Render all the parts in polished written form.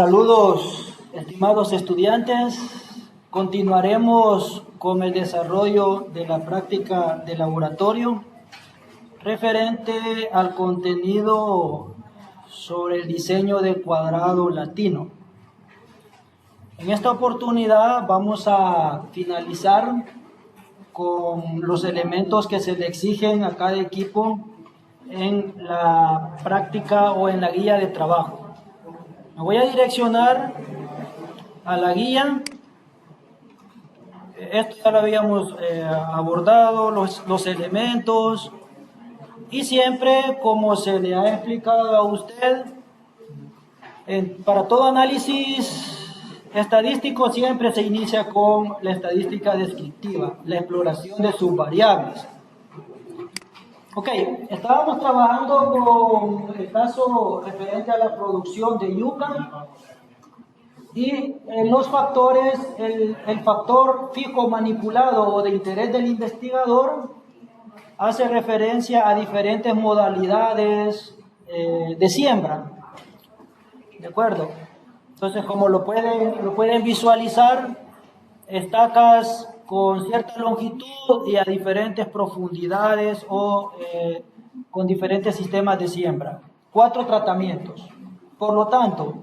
Saludos, estimados estudiantes. Continuaremos con el desarrollo de la práctica de laboratorio referente al contenido sobre el diseño del cuadrado latino. En esta oportunidad vamos a finalizar con los elementos que se le exigen a cada equipo en la práctica o en la guía de trabajo. Me voy a direccionar a la guía. Esto ya lo habíamos abordado, los elementos, y siempre, como se le ha explicado a usted, para todo análisis estadístico siempre se inicia con la estadística descriptiva, la exploración de sus variables. Ok, estábamos trabajando con el caso referente a la producción de yuca y los factores, el factor fijo manipulado o de interés del investigador hace referencia a diferentes modalidades de siembra. ¿De acuerdo? Entonces, como lo pueden visualizar, estacas con cierta longitud y a diferentes profundidades o con diferentes sistemas de siembra. 4 tratamientos. Por lo tanto,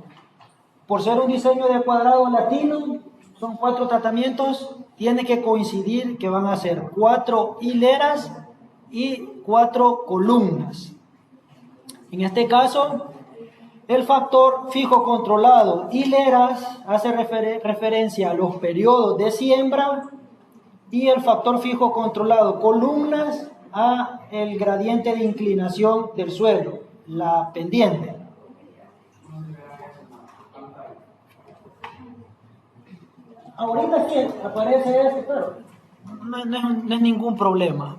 por ser un diseño de cuadrado latino, son 4 tratamientos, tiene que coincidir que van a ser 4 hileras y 4 columnas. En este caso, el factor fijo controlado hileras hace referencia a los periodos de siembra y el factor fijo controlado columnas a el gradiente de inclinación del suelo, la pendiente. Ahorita sí aparece esto, pero no es ningún problema.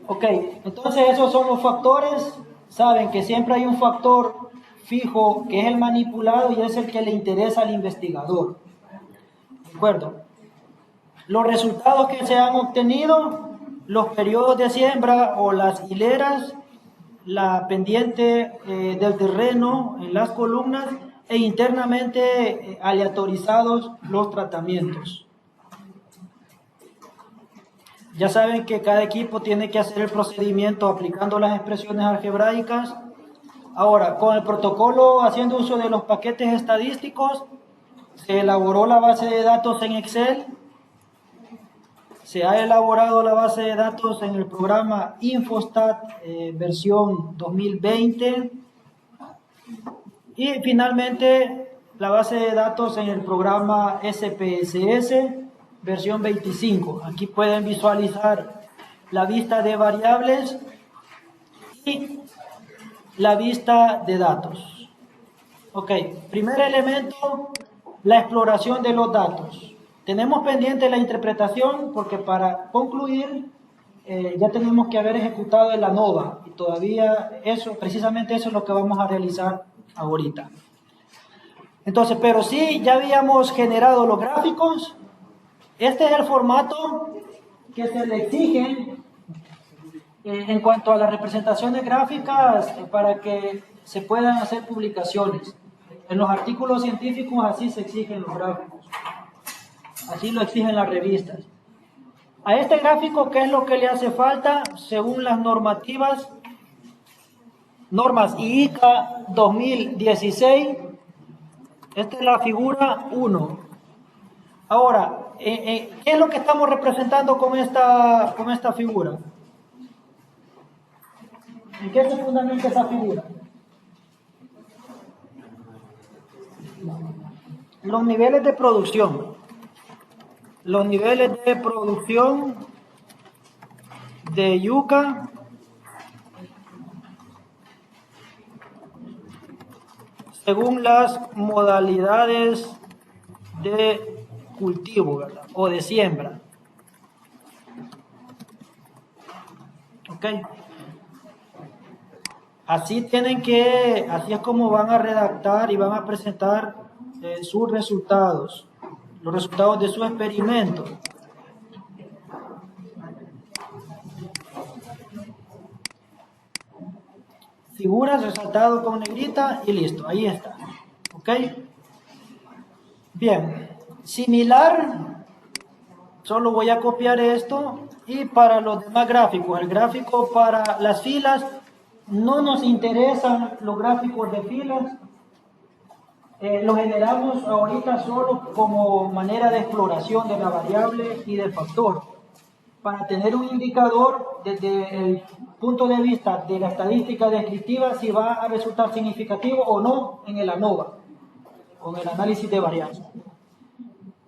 Ok, entonces esos son los factores. Saben que siempre hay un factor fijo que es el manipulado y es el que le interesa al investigador. ¿De acuerdo? Los resultados que se han obtenido, los periodos de siembra o las hileras, la pendiente del terreno en las columnas e internamente aleatorizados los tratamientos. Ya saben que cada equipo tiene que hacer el procedimiento aplicando las expresiones algebraicas. Ahora, con el protocolo haciendo uso de los paquetes estadísticos, se elaboró la base de datos en Excel, se ha elaborado la base de datos en el programa Infostat versión 2020 y finalmente la base de datos en el programa SPSS versión 25. Aquí pueden visualizar la vista de variables y la vista de datos. Ok, primer elemento, la exploración de los datos. Tenemos pendiente la interpretación porque para concluir ya tenemos que haber ejecutado el ANOVA y todavía precisamente eso es lo que vamos a realizar ahorita. Entonces, pero sí, ya habíamos generado los gráficos. Este es el formato que se le exige en cuanto a las representaciones gráficas para que se puedan hacer publicaciones. En los artículos científicos así se exigen los gráficos. Así lo exigen las revistas. A este gráfico, ¿qué es lo que le hace falta? Según las normas IICA 2016, esta es la figura 1. Ahora, ¿qué es lo que estamos representando con esta figura? ¿En qué se fundamenta esa figura? Los niveles de producción. Los niveles de producción de yuca según las modalidades de cultivo, ¿verdad? O de siembra. ¿Ok? Así es como van a redactar y van a presentar sus resultados, los resultados de su experimento. figuras resaltado con negrita y listo, ahí está. ¿Ok? Bien, similar, solo voy a copiar esto y para los demás gráficos, el gráfico para las filas, no nos interesan los gráficos de filas, lo generamos ahorita solo como manera de exploración de la variable y del factor, para tener un indicador desde el punto de vista de la estadística descriptiva si va a resultar significativo o no en el ANOVA, con el análisis de varianza.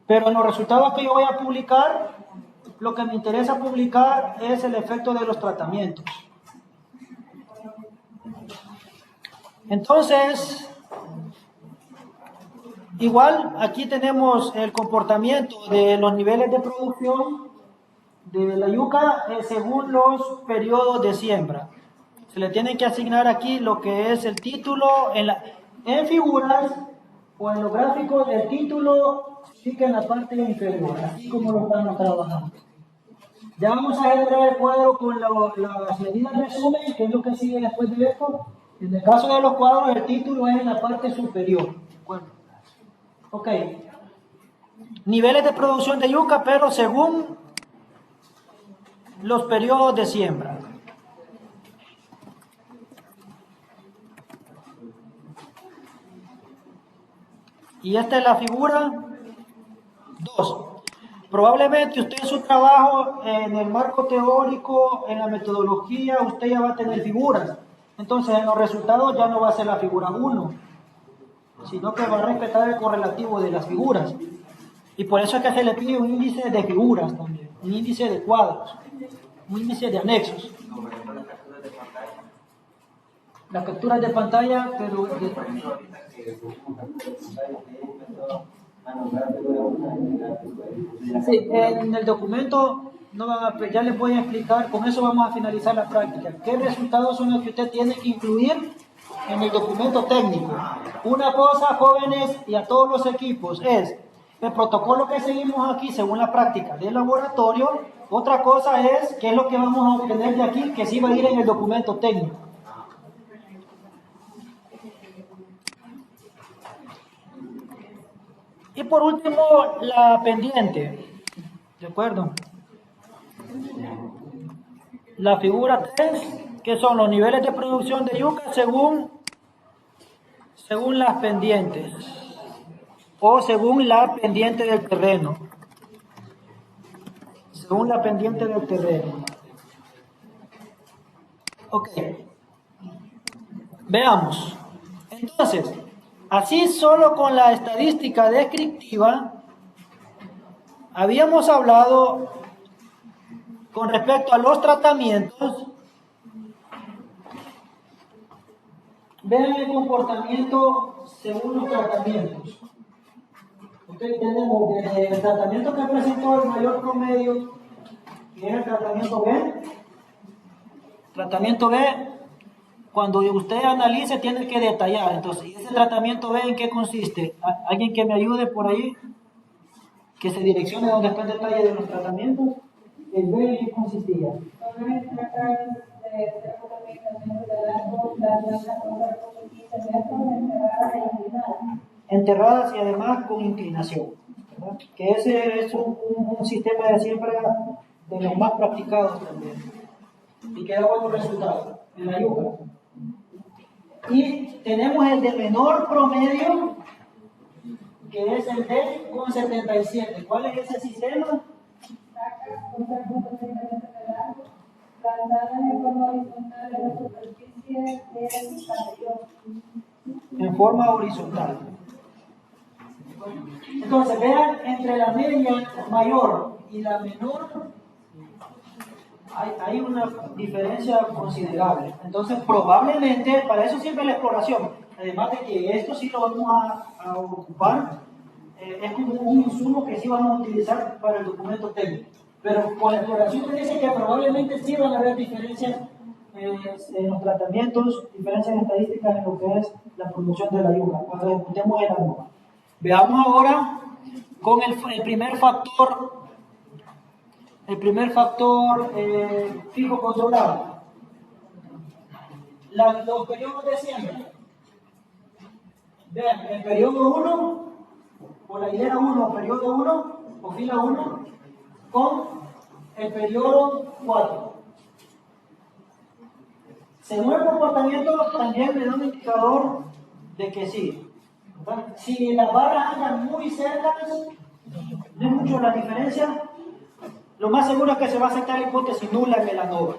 Pero en los resultados que yo voy a publicar, lo que me interesa publicar es el efecto de los tratamientos. Entonces, igual aquí tenemos el comportamiento de los niveles de producción de la yuca según los periodos de siembra. Se le tiene que asignar aquí lo que es el título en figuras o en los gráficos. El título fica en la parte inferior, así como lo estamos trabajando. Ya vamos a generar el cuadro con las medidas de resumen, que es lo que sigue después de esto. En el caso de los cuadros, el título es en la parte superior. Bueno, ok. Niveles de producción de yuca, pero según los periodos de siembra. Y esta es la figura 2. Probablemente usted en su trabajo, en el marco teórico, en la metodología, usted ya va a tener figuras. Entonces en los resultados ya no va a ser la figura 1, sino que va a respetar el correlativo de las figuras. Y por eso es que se le pide un índice de figuras también, un índice de cuadros, un índice de anexos. Las capturas de pantalla, pero... Sí, en el documento ya les voy a explicar, con eso vamos a finalizar la práctica. ¿Qué resultados son los que usted tiene que incluir en el documento técnico? Una cosa, jóvenes, y a todos los equipos, es el protocolo que seguimos aquí según la práctica del laboratorio. Otra cosa es qué es lo que vamos a obtener de aquí, que sí va a ir en el documento técnico. Y por último, la pendiente. ¿De acuerdo? La figura 3, que son los niveles de producción de yuca según las pendientes o según la pendiente del terreno. Según la pendiente del terreno. Ok. Veamos. Entonces, así solo con la estadística descriptiva, habíamos hablado con respecto a los tratamientos. Vean el comportamiento según los tratamientos. Okay, tenemos desde el tratamiento que presentó el mayor promedio, que es el tratamiento B. Tratamiento B, cuando usted analice, tiene que detallar. Entonces, ¿y ese tratamiento B en qué consiste? ¿Alguien que me ayude por ahí? Que se direccione donde está el detalle de los tratamientos. ¿El B en qué consistía? Enterradas y además con inclinación, ¿verdad? Que ese es un sistema de siembra de los más practicados también y que da buenos resultados en la yuca. Y tenemos el de menor promedio, que es el D con 77. ¿Cuál es ese sistema? En forma horizontal. Entonces, vean, entre la media mayor y la menor hay una diferencia considerable. Entonces, probablemente, para eso sirve la exploración. Además de que esto sí lo vamos a ocupar, es como un insumo que sí vamos a utilizar para el documento técnico. Pero con la exploración te dice que probablemente sí van a haber diferencias en los tratamientos, diferencias estadísticas en lo que es la producción de la yuca, cuando ejecutemos el ANOVA. Veamos ahora con el primer factor. El primer factor fijo controlado. los periodos de siempre. Vean, el periodo 1, o la hilera 1, periodo 1, o fila 1, con el periodo 4. Según el comportamiento, también me da un indicador de que sí. ¿Verdad? Si las barras andan muy cerca, no es mucho la diferencia, lo más seguro es que se va a aceptar la hipótesis nula en el ANOVA.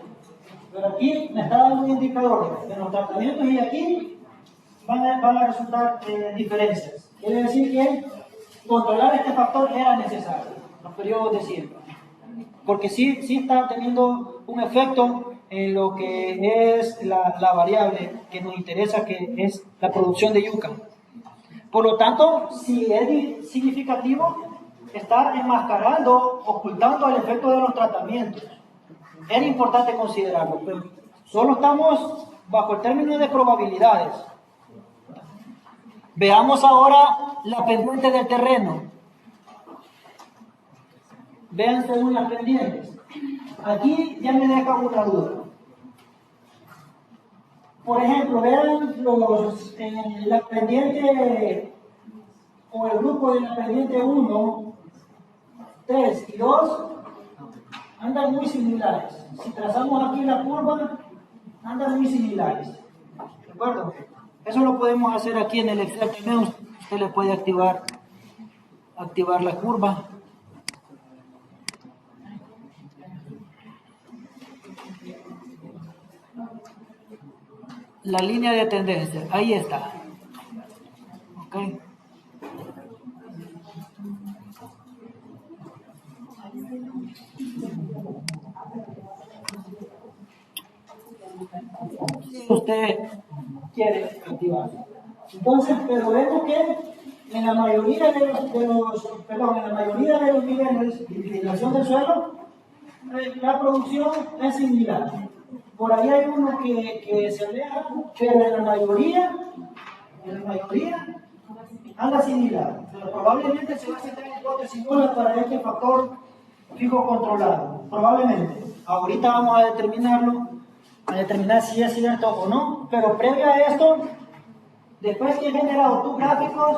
Pero aquí me está dando un indicador de los tratamientos y aquí van a resultar diferencias. Quiere decir que controlar este factor era necesario, los periodos de siempre. Porque sí está teniendo un efecto en lo que es la variable que nos interesa, que es la producción de yuca. Por lo tanto, si es significativo, está enmascarando, ocultando el efecto de los tratamientos. Es importante considerarlo, pero solo estamos bajo el término de probabilidades. Veamos ahora la pendiente del terreno. Vean según las pendientes. Aquí ya me deja una duda. Por ejemplo, vean la pendiente o el grupo de la pendiente 1, 3 y 2 andan muy similares. Si trazamos aquí la curva, andan muy similares. ¿De acuerdo? Eso lo podemos hacer aquí en el Excel también. Usted le puede activar la curva. La línea de tendencia, ahí está. ¿Ok? Si usted quiere activarlo. Entonces, pero vemos que en la mayoría de los niveles de inclinación del suelo, la producción es similar. Por ahí hay uno que se aleja, pero en la mayoría anda similar. Pero probablemente se va a aceptar la hipótesis nula para este factor fijo controlado. Probablemente. Ahorita vamos a determinar si es cierto o no, pero previo a esto, después que he generado tus gráficos,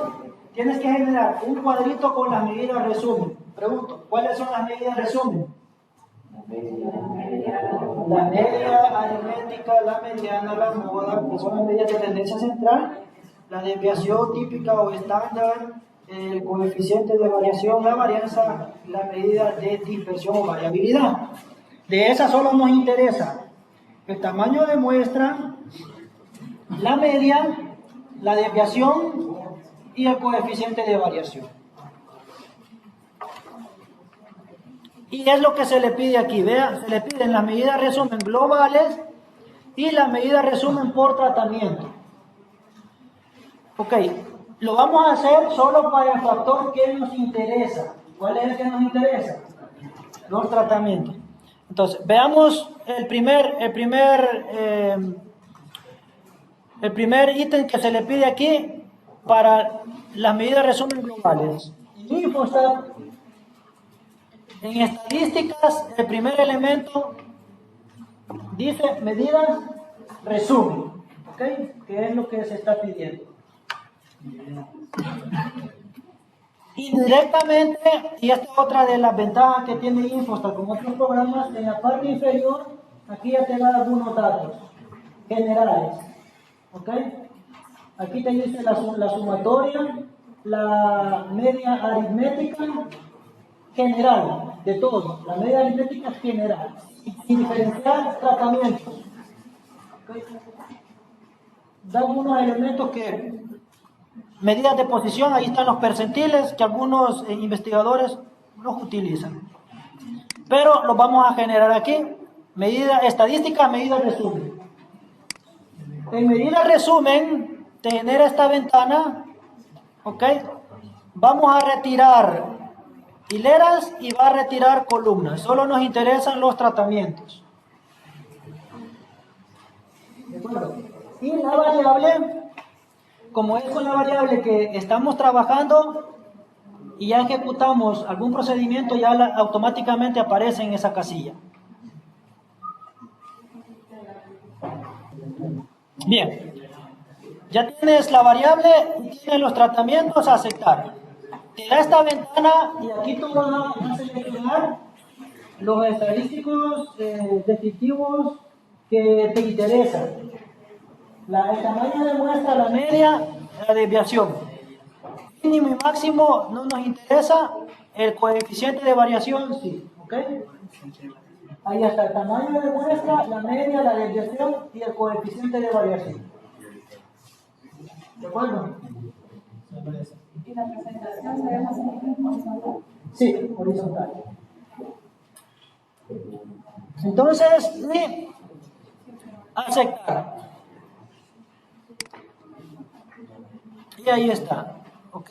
tienes que generar un cuadrito con las medidas resumen. Pregunto, ¿cuáles son las medidas resumen? La media aritmética, la mediana, la moda, que son las medidas de tendencia central, la desviación típica o estándar, el coeficiente de variación, la varianza, la medida de dispersión o variabilidad. De esas solo nos interesa el tamaño de muestra, la media, la desviación y el coeficiente de variación. Y es lo que se le pide aquí, vean, se le piden las medidas resumen globales y las medidas resumen por tratamiento. Ok, lo vamos a hacer solo para el factor que nos interesa. ¿Cuál es el que nos interesa? Los tratamientos. Entonces, veamos el primer ítem que se le pide aquí para las medidas resumen globales. Infostat. En estadísticas, el primer elemento dice medidas resumen, ¿ok? Que es lo que se está pidiendo. Indirectamente, y esta es otra de las ventajas que tiene Infostat con otros programas, en la parte inferior, aquí ya te da algunos datos generales, ¿ok? Aquí te dice la sumatoria, la media aritmética general, de todo, la media aritmética general, sin diferenciar tratamientos. ¿Okay? Da algunos elementos que, medidas de posición, ahí están los percentiles que algunos investigadores los utilizan. Pero los vamos a generar aquí, medida estadística, medida resumen. En medida resumen, te genera esta ventana, ¿ok? Vamos a retirar hileras y va a retirar columnas. Solo nos interesan los tratamientos. ¿De acuerdo? Y la variable, como es una variable que estamos trabajando y ya ejecutamos algún procedimiento, ya automáticamente aparece en esa casilla. Bien, ya tienes la variable y tienes los tratamientos a aceptar. Te da esta ventana y aquí tú vas a seleccionar los estadísticos descriptivos que te interesan. El tamaño de muestra, la media, la desviación. Mínimo y máximo no nos interesa, el coeficiente de variación sí, ¿ok? Ahí está el tamaño de muestra, la media, la desviación y el coeficiente de variación. ¿De acuerdo? ¿Y la presentación debemos hacer? Sí, horizontal. Entonces, sí, aceptar. Y ahí está, ¿ok?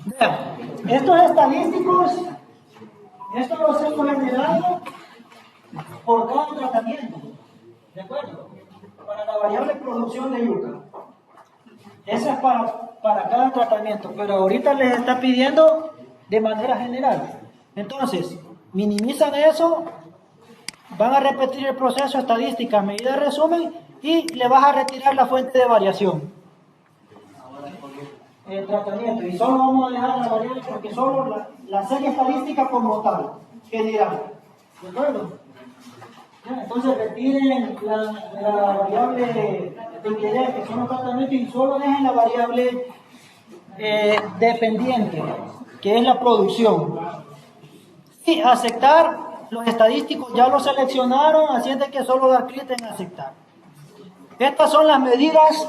Vean, estos estadísticos, estos los hemos generado por cada tratamiento, ¿de acuerdo? Para la variable producción de yuca. Esa es para cada tratamiento, pero ahorita les está pidiendo de manera general. Entonces, minimizan eso, van a repetir el proceso, estadística, medida, resumen, y le vas a retirar la fuente de variación. El tratamiento, y solo vamos a dejar la variable porque solo la serie estadística como tal, general. ¿De acuerdo? Entonces retiren la variable de interés, que son los tratamientos, y solo dejen la variable dependiente, que es la producción. Y aceptar, los estadísticos ya lo seleccionaron, así es de que solo dar clic en aceptar. Estas son las medidas,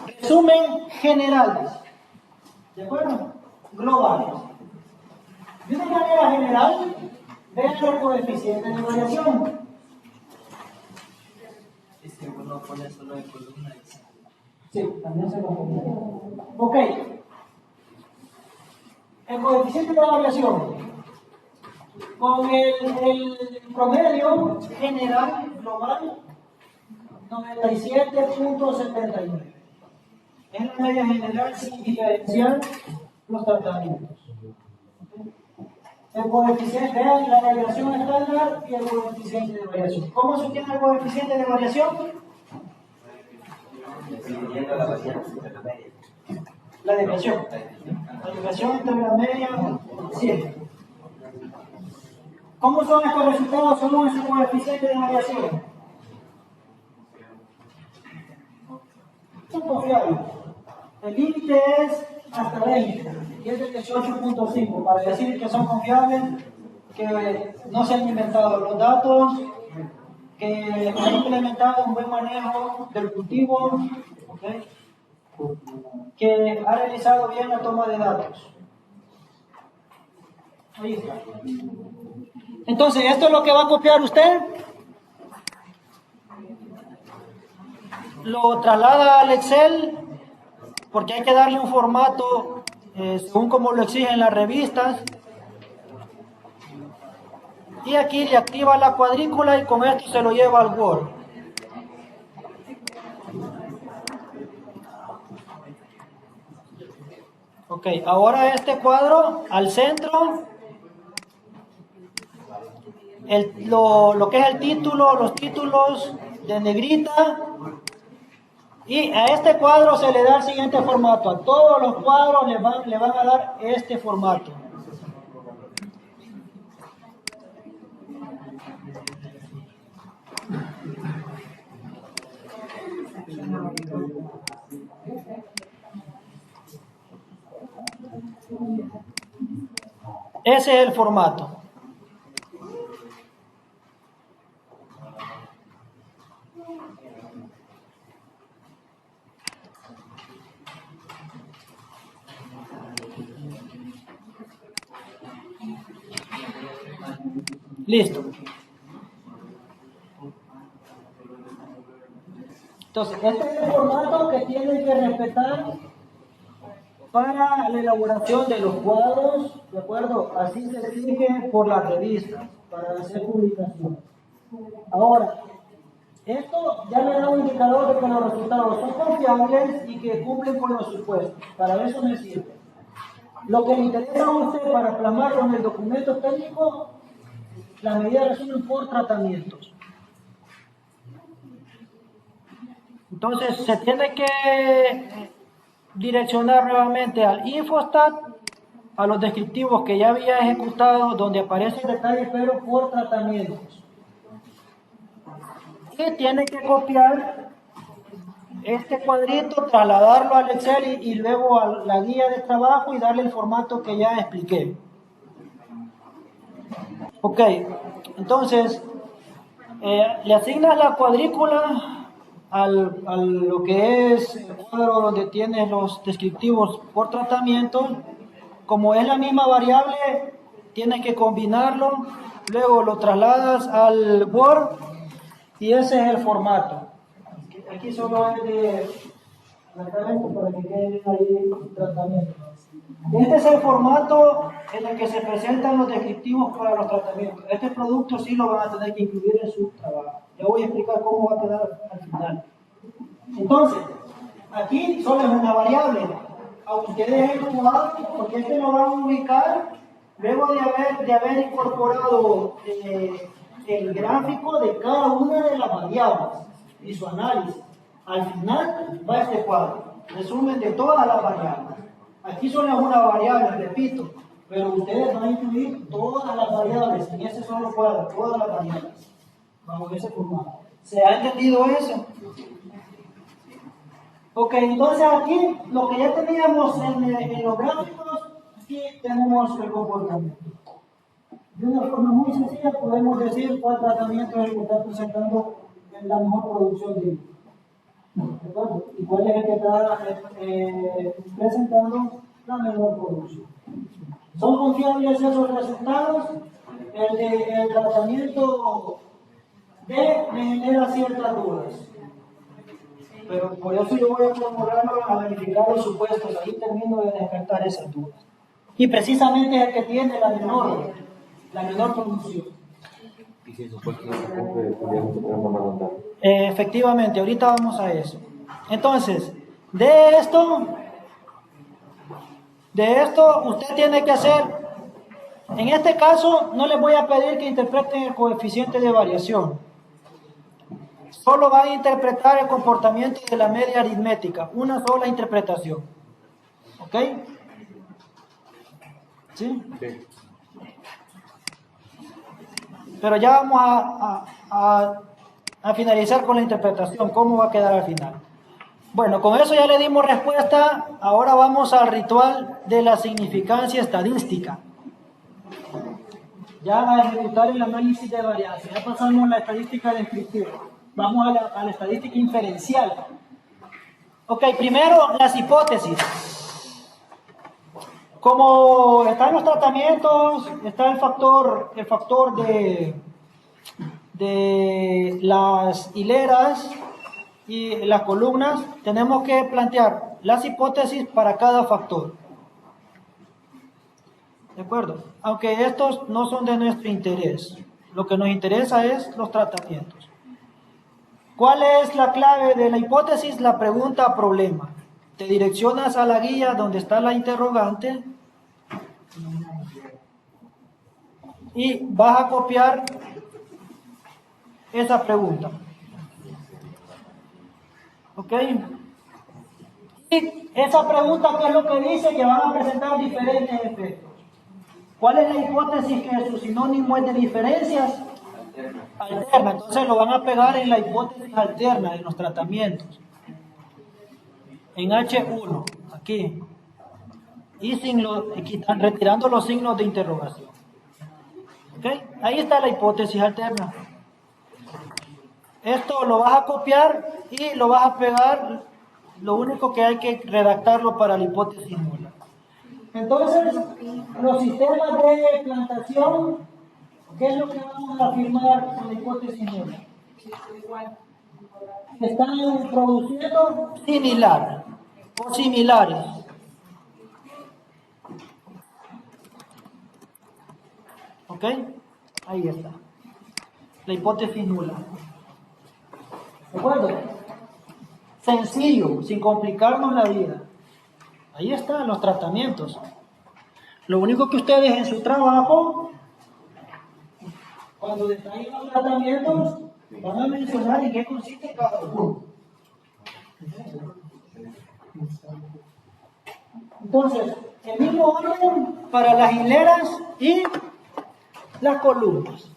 resumen, generales. ¿De acuerdo? Globales. De una manera general, vean los coeficientes de variación. Si uno pone solo de columna. Sí, también se compone. Ok. El coeficiente de variación. Con el promedio general global, 97.79. Es la media general sin diferenciar los tratamientos. El coeficiente, vean la variación estándar y el coeficiente de variación. ¿Cómo se obtiene el coeficiente de variación? Dividiendo la varianza entre la media. La desviación. La desviación entre la media y 100. ¿Cómo son estos resultados según ese coeficiente de variación? Son confiables. El límite es hasta 20 y es de 18.5 para decir que son confiables, que no se han inventado los datos, que han implementado un buen manejo del cultivo, ¿okay? Que ha realizado bien la toma de datos. Ahí está. Entonces, esto es lo que va a copiar usted. Lo traslada al Excel, porque hay que darle un formato según como lo exigen las revistas. Y aquí le activa la cuadrícula y con esto se lo lleva al Word. Ok, ahora este cuadro al centro, lo que es el título, los títulos de negrita. Y a este cuadro se le da el siguiente formato. A todos los cuadros le van a dar este formato. Ese es el formato. Listo. Entonces, este es el formato que tienen que respetar para la elaboración de los cuadros, ¿de acuerdo? Así se exige por la revista, para hacer publicación. Ahora, esto ya le da un indicador de que los resultados son confiables y que cumplen con los supuestos. Para eso me sirve. Lo que le interesa a usted para plasmarlo en el documento técnico Las medidas de resumen por tratamientos. Entonces se tiene que direccionar nuevamente al infostat, a los descriptivos que ya había ejecutado, donde aparece el detalle, pero por tratamientos. Y tiene que copiar este cuadrito, trasladarlo al Excel y luego a la guía de trabajo y darle el formato que ya expliqué. Ok, entonces le asignas la cuadrícula a lo que es el cuadro donde tienes los descriptivos por tratamiento. Como es la misma variable, tienes que combinarlo, luego lo trasladas al Word y ese es el formato. Aquí solo es de tratamiento para que quede bien ahí el tratamiento. Este es el formato en el que se presentan los descriptivos para los tratamientos. Este producto sí lo van a tener que incluir en su trabajo. Ya voy a explicar cómo va a quedar al final. Entonces, aquí solo es una variable. A ustedes el cuadro, porque este lo van a ubicar luego de haber incorporado el gráfico de cada una de las variables y su análisis. Al final va este cuadro, resumen de todas las variables. Aquí solo es una variable, repito, pero ustedes van a incluir todas las variables en ese solo cuadro, todas las variables, bajo ese formato. ¿Se ha entendido eso? Ok, entonces aquí lo que ya teníamos en los gráficos, aquí tenemos el comportamiento. De una forma muy sencilla podemos decir cuál tratamiento es el que está presentando en la mejor producción de vida. ¿De acuerdo? ¿Y cuál es el que está presentando la menor producción? ¿Son confiables esos resultados? El tratamiento D me genera ciertas dudas. Pero por eso yo voy a formularlo a verificar los supuestos. Ahí termino de descartar esas dudas. Y precisamente es el que tiene la menor producción. ¿Y si supuesto no se cumple, tendríamos que tener una mano? Efectivamente, ahorita vamos a eso. Entonces, de esto usted tiene que hacer, en este caso no les voy a pedir que interpreten el coeficiente de variación. Solo va a interpretar el comportamiento de la media aritmética, una sola interpretación. ¿Ok? ¿Sí? Sí. Pero ya vamos a finalizar con la interpretación, cómo va a quedar al final. Bueno, con eso ya le dimos respuesta. Ahora vamos al ritual de la significancia estadística. Ya a ejecutar el análisis de varianza. Ya pasamos la estadística descriptiva. Vamos a la estadística inferencial. Ok, primero las hipótesis. Como están los tratamientos, está el factor de las hileras y las columnas, tenemos que plantear las hipótesis para cada factor. ¿De acuerdo? Aunque estos no son de nuestro interés. Lo que nos interesa es los tratamientos. ¿Cuál es la clave de la hipótesis? La pregunta problema. Te direccionas a la guía donde está la interrogante y vas a copiar esa pregunta. ¿Ok? Y esa pregunta, ¿qué es lo que dice? Que van a presentar diferentes efectos. ¿Cuál es la hipótesis que su sinónimo es de diferencias? Alterna. Entonces lo van a pegar en la hipótesis alterna de los tratamientos. En H1, aquí. Y retirando los signos de interrogación. ¿Ok? Ahí está la hipótesis alterna. Esto lo vas a copiar y lo vas a pegar. Lo único que hay que redactarlo para la hipótesis nula. Entonces, los sistemas de plantación, ¿qué es lo que vamos a afirmar con la hipótesis nula? Están produciendo similar o similares. ¿Ok? Ahí está. La hipótesis nula. ¿De acuerdo? Sencillo, sin complicarnos la vida. Ahí están los tratamientos. Lo único que ustedes en su trabajo Cuando detallen los tratamientos, van a mencionar en qué consiste cada uno. Entonces, el mismo orden para las hileras y las columnas.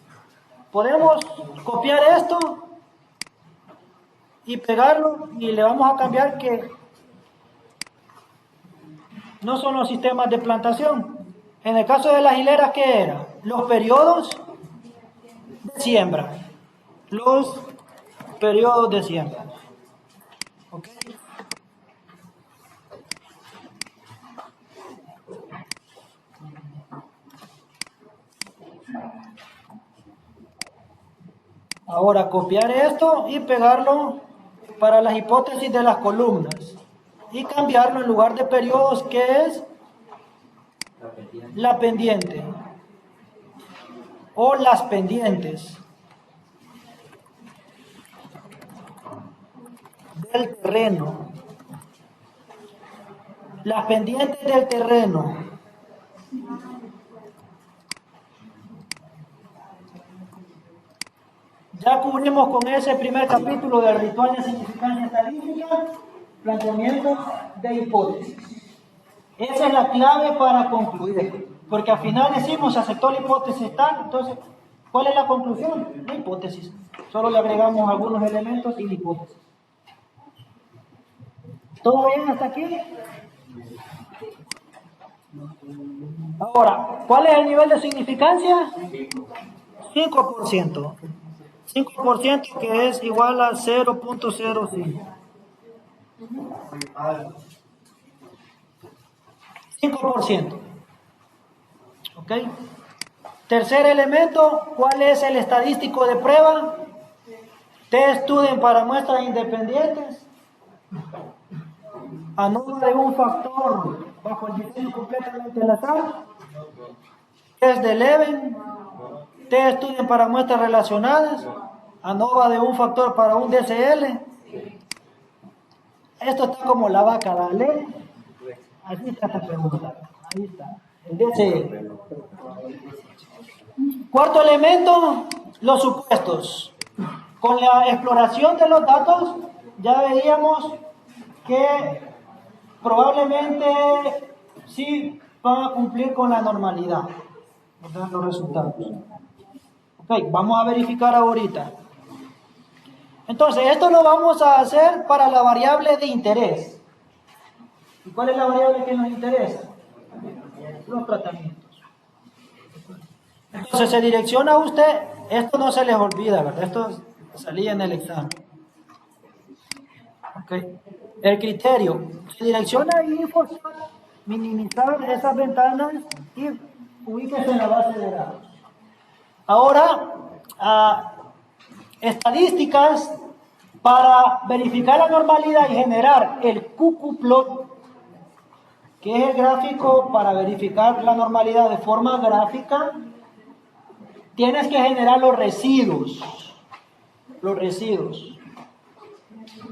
Podemos copiar esto y pegarlo y le vamos a cambiar que no son los sistemas de plantación. En el caso de las hileras, ¿qué era? Los periodos de siembra. Los periodos de siembra. ¿Ok? Ahora copiar esto y pegarlo para las hipótesis de las columnas. Y cambiarlo en lugar de periodos, que es la pendiente. O las pendientes del terreno. Las pendientes del terreno. Ya cubrimos con ese primer capítulo del ritual de significancia estadística, planteamiento de hipótesis. Esa es la clave para concluir, porque al final decimos, se aceptó la hipótesis tal, entonces, ¿cuál es la conclusión? La hipótesis. Solo le agregamos algunos elementos y la hipótesis. ¿Todo bien hasta aquí? Ahora, ¿cuál es el nivel de significancia? 5%. 5% que es igual a 0.05. 5%. ¿Ok? Tercer elemento, ¿cuál es el estadístico de prueba? Test student para muestras independientes. ANOVA de un factor bajo el diseño completamente al azar. Test de Leven. Test student para muestras relacionadas. ANOVA de un factor para un DCL. Esto está como la vaca, dale. Aquí está esta pregunta. Ahí está. El DCL. Cuarto elemento, los supuestos. Con la exploración de los datos, ya veíamos que probablemente sí van a cumplir con la normalidad. Los resultados. Ok, vamos a verificar ahorita. Entonces, esto lo vamos a hacer para la variable de interés. ¿Y cuál es la variable que nos interesa? Los tratamientos. Entonces, se direcciona a usted, esto no se les olvida, ¿verdad? Esto salía en el examen. Ok. El criterio, se direcciona ahí por minimizar esas ventanas y ubíquese en la base de datos. Ahora, estadísticas para verificar la normalidad y generar el QQ-plot, que es el gráfico para verificar la normalidad de forma gráfica. Tienes que generar los residuos.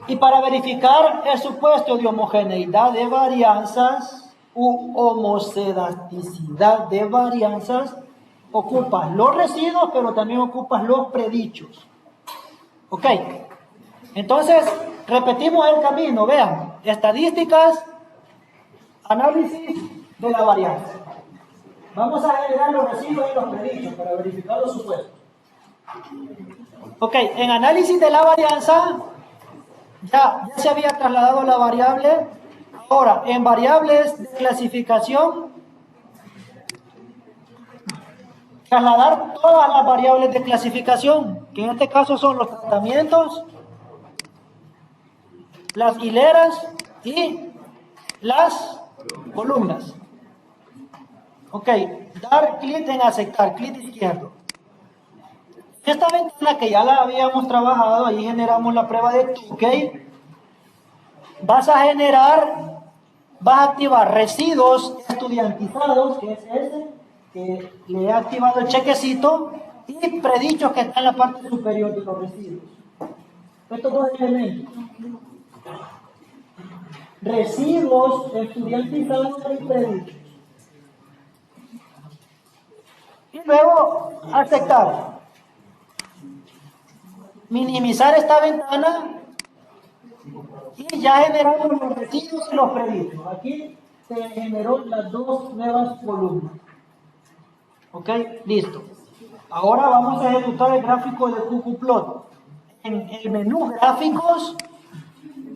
Y para verificar el supuesto de homogeneidad de varianzas u homocedaticidad de varianzas, ocupas los residuos, pero también ocupas los predichos. Ok. Entonces, repetimos el camino. Vean, estadísticas, análisis de la varianza. Vamos a generar los residuos y los predichos para verificar los supuestos. Ok, en análisis de la varianza, ya se había trasladado la variable. Ahora, en variables de clasificación, trasladar todas las variables de clasificación, que en este caso son los tratamientos, las hileras y las columnas. Ok, dar clic en aceptar, clic izquierdo. Esta ventana que ya la habíamos trabajado, ahí generamos la prueba de Tukey. Vas a activar residuos estudiantizados, que es ese, que le he activado el chequecito, y predichos que están en la parte superior de los residuos. Estos dos elementos. Residuos estudiantizados y predichos. Y luego aceptar. minimizar esta ventana y ya generamos los residuos y los predichos. Aquí se generó las dos nuevas columnas. Ok, listo. Ahora vamos a ejecutar el gráfico de QQplot. En el menú gráficos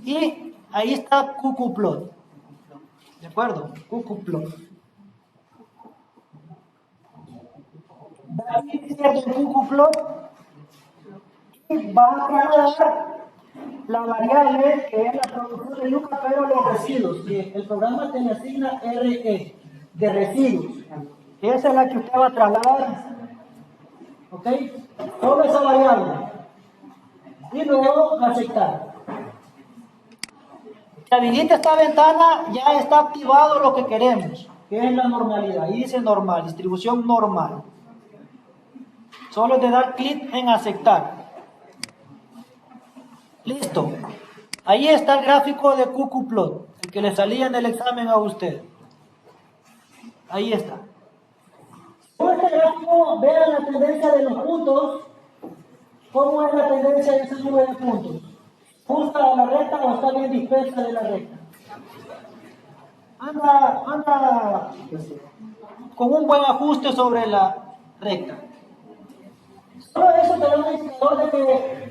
y ahí está QQplot. ¿De acuerdo? QQplot. Da clic izquierdo en QQplot y va a trasladar la variable que es la producción de yuca, pero los residuos. Que el programa te le asigna RE de residuos. Esa es la que usted va a trasladar. ¿Ok? Solo esa variable. Y luego aceptar. Si habilita esta ventana, ya está activado lo que queremos, que es la normalidad. Ahí dice normal, distribución normal. Solo es de dar clic en aceptar. Listo. Ahí está el gráfico de QQplot, el que le salía en el examen a usted. Ahí está. Con este gráfico, vean la tendencia de los puntos. ¿Cómo es la tendencia de esa nube de puntos? ¿Justa a la recta o está bien dispersa de la recta? Anda con un buen ajuste sobre la recta. Solo eso te da un indicador de que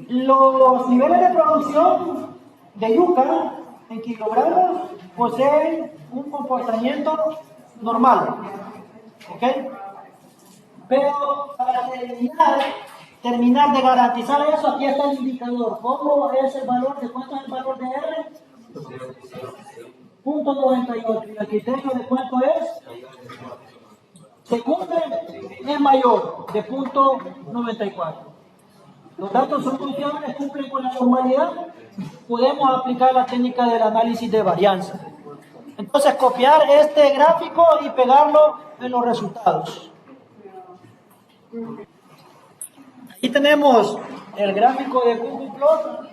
los niveles de producción de yuca en kilogramos poseen un comportamiento normal. ¿Ok? Pero para terminar de garantizar eso, aquí está el indicador. ¿Cómo es el valor? ¿De cuánto es el valor de R? 0.98. ¿Y el criterio de cuánto es? Se cumple, es mayor, de 0.94. Los datos son confiables, cumplen con la normalidad. Podemos aplicar la técnica del análisis de varianza. Entonces, copiar este gráfico y pegarlo en los resultados. Aquí tenemos el gráfico de QQplot.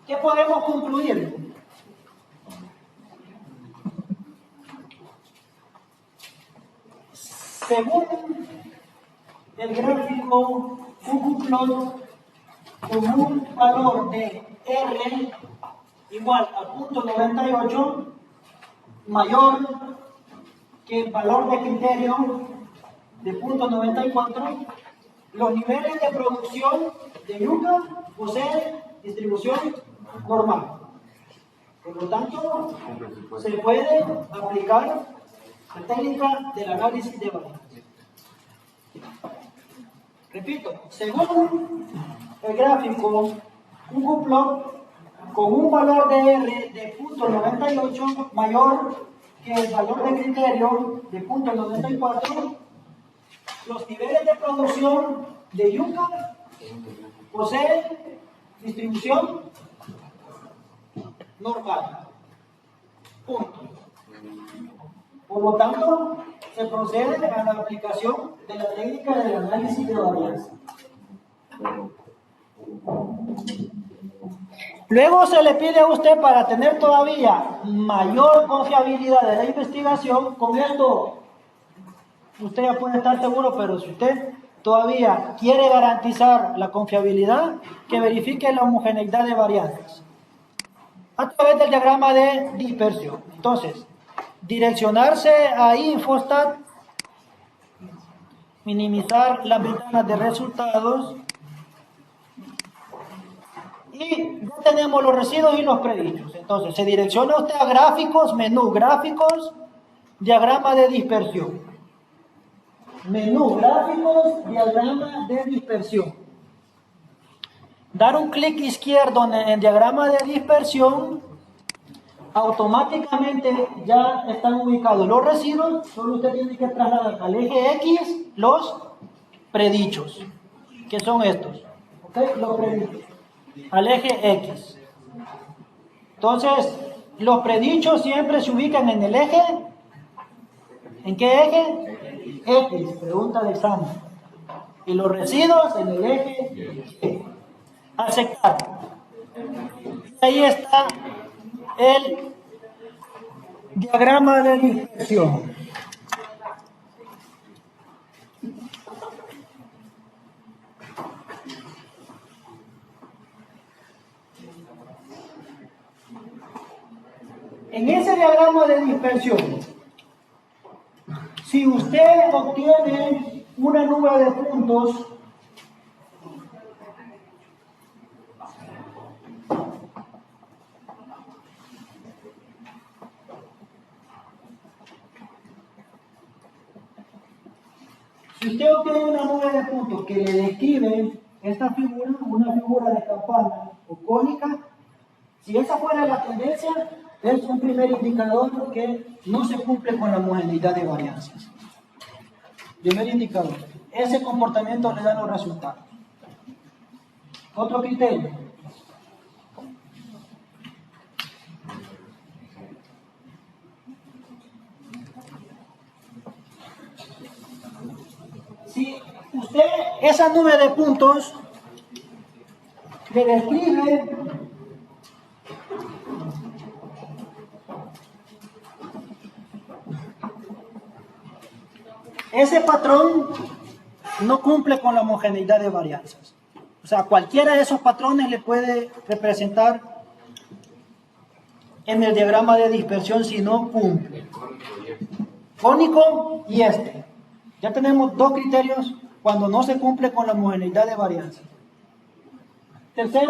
¿Qué podemos concluir? Según el gráfico QQplot, con un valor de R igual a 0.98 mayor que el valor de criterio de 0.94, los niveles de producción de yuca poseen distribución normal. Por lo tanto, se puede aplicar la técnica del análisis de varianza. Repito, según el gráfico QQplot, con un valor de R de 0.98 mayor que el valor de criterio de 0.94, los niveles de producción de yuca poseen distribución normal. Punto. Por lo tanto, se procede a la aplicación de la técnica del análisis de varianza. Luego se le pide a usted, para tener todavía mayor confiabilidad de la investigación, con esto usted ya puede estar seguro, pero si usted todavía quiere garantizar la confiabilidad, que verifique la homogeneidad de varianzas a través del diagrama de dispersión. Entonces, direccionarse a Infostat, minimizar las ventanas de resultados y ya tenemos los residuos y los predichos. Entonces, se direcciona usted a gráficos, menú gráficos, diagrama de dispersión. Menú gráficos, diagrama de dispersión. Dar un clic izquierdo en diagrama de dispersión, automáticamente ya están ubicados los residuos. Solo usted tiene que trasladar al eje X los predichos, que son estos. ¿Ok? Los predichos. Al eje X. Entonces, los predichos siempre se ubican en el eje. ¿En qué eje? X, pregunta de examen. Y los residuos en el eje Y. Aceptar. Ahí está el diagrama de dispersión. En ese diagrama de dispersión, si usted obtiene una nube de puntos, si usted obtiene una nube de puntos que le describe esta figura, una figura de campana o cónica, si esa fuera la tendencia, es un primer indicador que no se cumple con la homogeneidad de varianzas. Primer indicador. Ese comportamiento le da los resultados. Otro criterio. Si usted esa nube de puntos le describe ese patrón, no cumple con la homogeneidad de varianzas. O sea, cualquiera de esos patrones le puede representar en el diagrama de dispersión si no cumple. Cónico y este. Ya tenemos dos criterios cuando no se cumple con la homogeneidad de varianzas. Tercer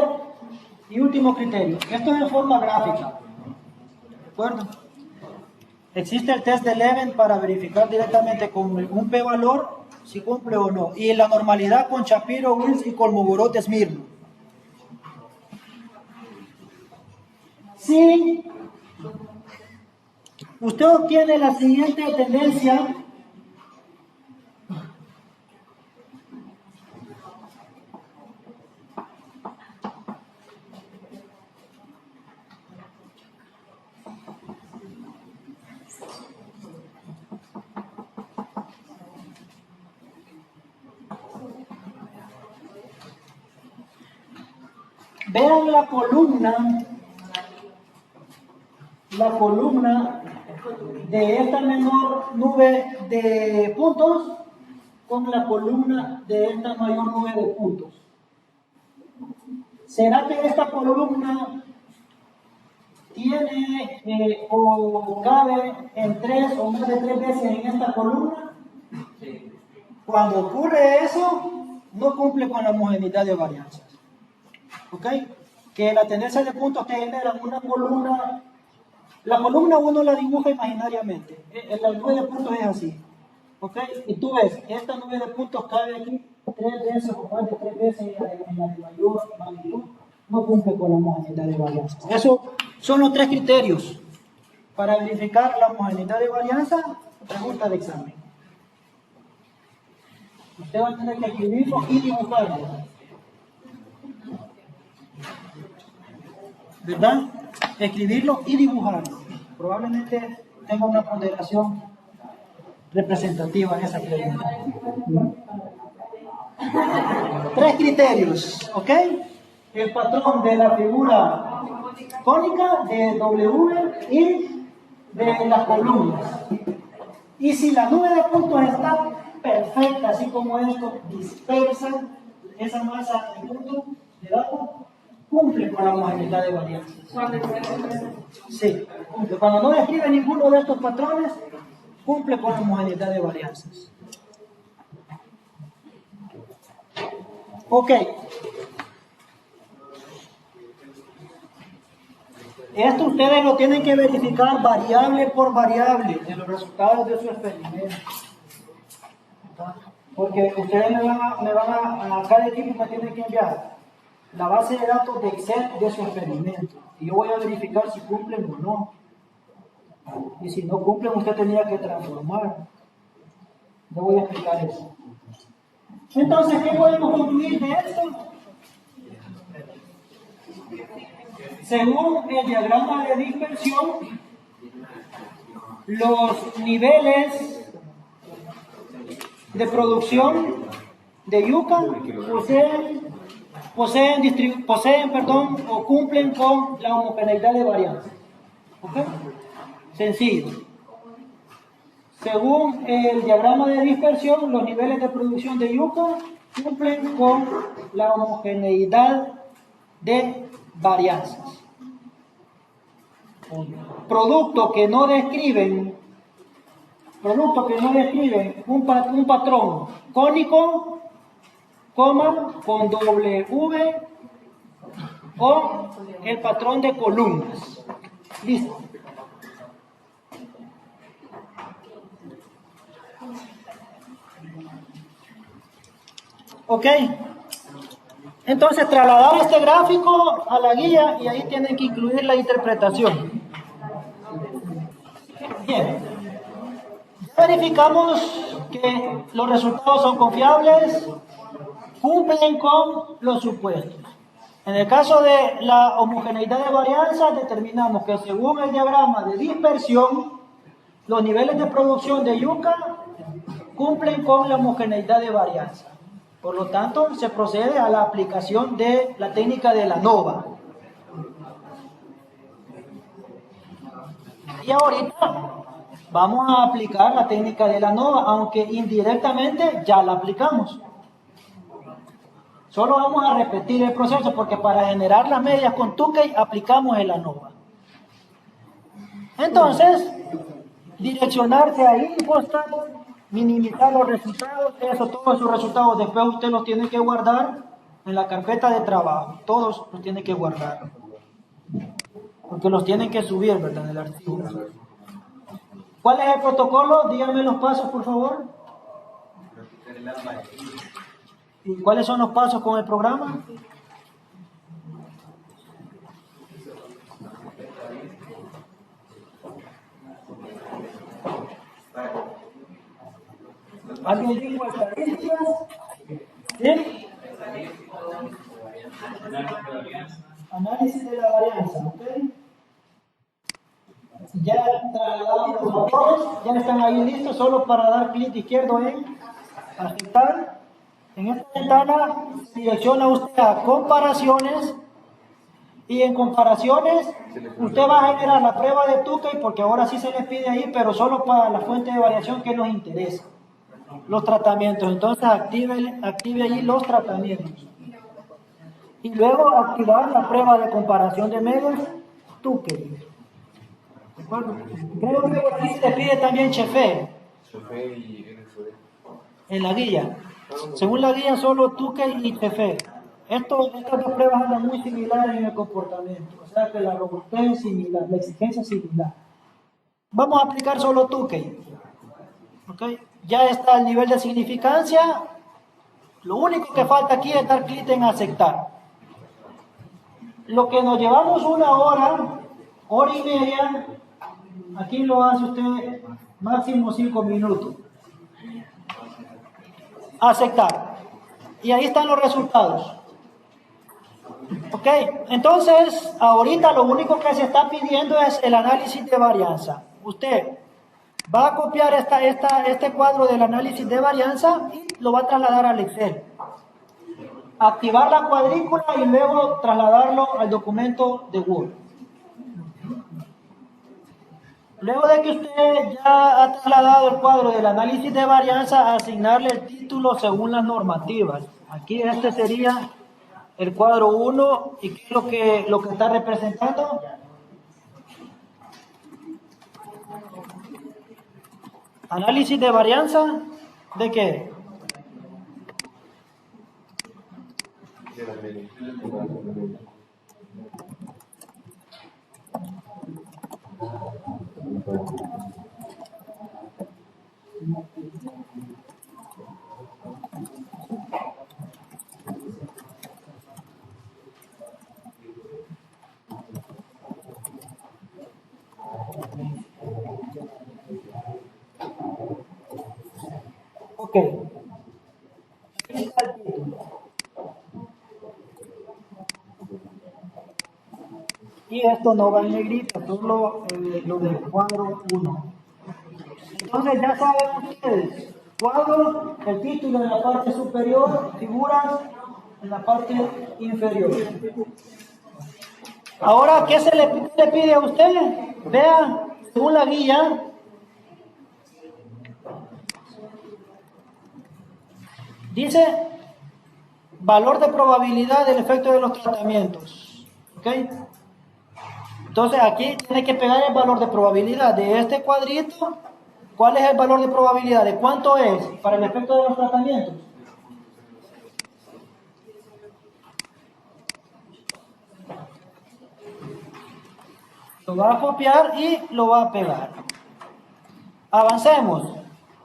y último criterio. Esto es en forma gráfica. ¿De acuerdo? Existe el test de Leven para verificar directamente con un p-valor si cumple o no. Y la normalidad con Shapiro, Wills y Kolmogorov de Smirnov. Si usted obtiene la siguiente tendencia, vean la columna de esta menor nube de puntos con la columna de esta mayor nube de puntos. ¿Será que esta columna tiene o cabe en 3 o más de 3 veces en esta columna? Sí. Cuando ocurre eso, no cumple con la homogeneidad de varianzas. ¿Ok? Que la tendencia de puntos te genera una columna. La columna uno la dibuja imaginariamente. La nube de puntos es así. ¿Ok? Y tú ves, esta nube de puntos cabe aquí 3 veces o más de 3 veces en la de mayor magnitud. No cumple con la homogeneidad de varianzas. Esos son los 3 criterios para verificar la homogeneidad de varianza. Pregunta de examen. Usted va a tener que escribirlo y dibujarlo. ¿Verdad? Escribirlo y dibujarlo. Probablemente tenga una ponderación representativa en esa pregunta. 3 criterios, ¿ok? El patrón de la figura cónica, de W y de las columnas. Y si la nube de puntos está perfecta, así como esto, dispersa esa masa de puntos de datos, cumple con la homogeneidad de varianzas. Sí, cumple. Cuando no describe ninguno de estos patrones, cumple con la homogeneidad de varianzas. Ok. Esto ustedes lo tienen que verificar variable por variable de los resultados de su experimento. Porque ustedes me van a cada equipo me tienen que enviar la base de datos de Excel de su experimento. Y yo voy a verificar si cumplen o no. Y si no cumplen, usted tendría que transformar. Yo voy a explicar eso. Entonces, ¿qué podemos concluir de esto? Según el diagrama de dispersión, los niveles de producción de yuca poseen o cumplen con la homogeneidad de varianza. ¿Ok? Sencillo. Según el diagrama de dispersión, los niveles de producción de yuca cumplen con la homogeneidad de varianzas. productos que no describen un patrón cónico, coma, con doble V o el patrón de columnas. Listo. Ok. Entonces trasladar este gráfico a la guía y ahí tienen que incluir la interpretación. Bien. Verificamos que los resultados son confiables, cumplen con los supuestos. En el caso de la homogeneidad de varianza, determinamos que según el diagrama de dispersión, los niveles de producción de yuca cumplen con la homogeneidad de varianza. Por lo tanto, se procede a la aplicación de la técnica de la ANOVA. Y ahorita vamos a aplicar la técnica de la ANOVA, aunque indirectamente ya la aplicamos. Solo vamos a repetir el proceso porque para generar las medias con Tukey aplicamos el ANOVA. Entonces, direccionarse ahí, minimizar los resultados, eso, todos sus resultados, después usted los tiene que guardar en la carpeta de trabajo, todos los tiene que guardar, porque los tienen que subir, ¿verdad?, en el archivo. ¿Cuál es el protocolo? Díganme los pasos, por favor. ¿Y cuáles son los pasos con el programa? ¿Alguien dijo estadísticas? ¿Sí? Análisis de la varianza, ¿ok? Ya trasladamos los motores, ya están ahí listos, solo para dar clic izquierdo en aceptar. En esta ventana direcciona usted a comparaciones y en comparaciones usted va a generar la prueba de Tukey porque ahora sí se les pide ahí, pero solo para la fuente de variación que nos interesa, los tratamientos. Entonces active ahí los tratamientos y luego activar la prueba de comparación de medios Tukey. ¿De acuerdo? Creo que por aquí se le pide también Chefe en la guía. Según la guía, solo Tukey y Chefe. Estas dos pruebas andan muy similares en el comportamiento, o sea que la robustez es similar, la exigencia es similar. Vamos a aplicar solo Tukey. ¿Okay? Ya está el nivel de significancia. Lo único que falta aquí es dar clic en aceptar. Lo que nos llevamos una hora y media, aquí lo hace usted máximo 5 minutos. Aceptar. Y ahí están los resultados. Ok, entonces ahorita lo único que se está pidiendo es el análisis de varianza. Usted va a copiar este cuadro del análisis de varianza y lo va a trasladar al Excel. Activar la cuadrícula y luego trasladarlo al documento de Word. Luego de que usted ya ha trasladado el cuadro del análisis de varianza, asignarle el título según las normativas. Aquí este sería el cuadro 1, ¿y qué es lo que está representando? Análisis de varianza, ¿de qué? Ok. Aquí está el título. Y esto no va en negrita, solo lo del cuadro 1. Entonces ya saben ustedes, cuadro, el título en la parte superior, figuras en la parte inferior. Ahora, ¿qué se le pide a usted? Vea, según la guía, dice valor de probabilidad del efecto de los tratamientos. ¿Ok? Entonces aquí tiene que pegar el valor de probabilidad de este cuadrito. ¿Cuál es el valor de probabilidad? ¿De cuánto es para el efecto de los tratamientos? Lo va a copiar y lo va a pegar. Avancemos.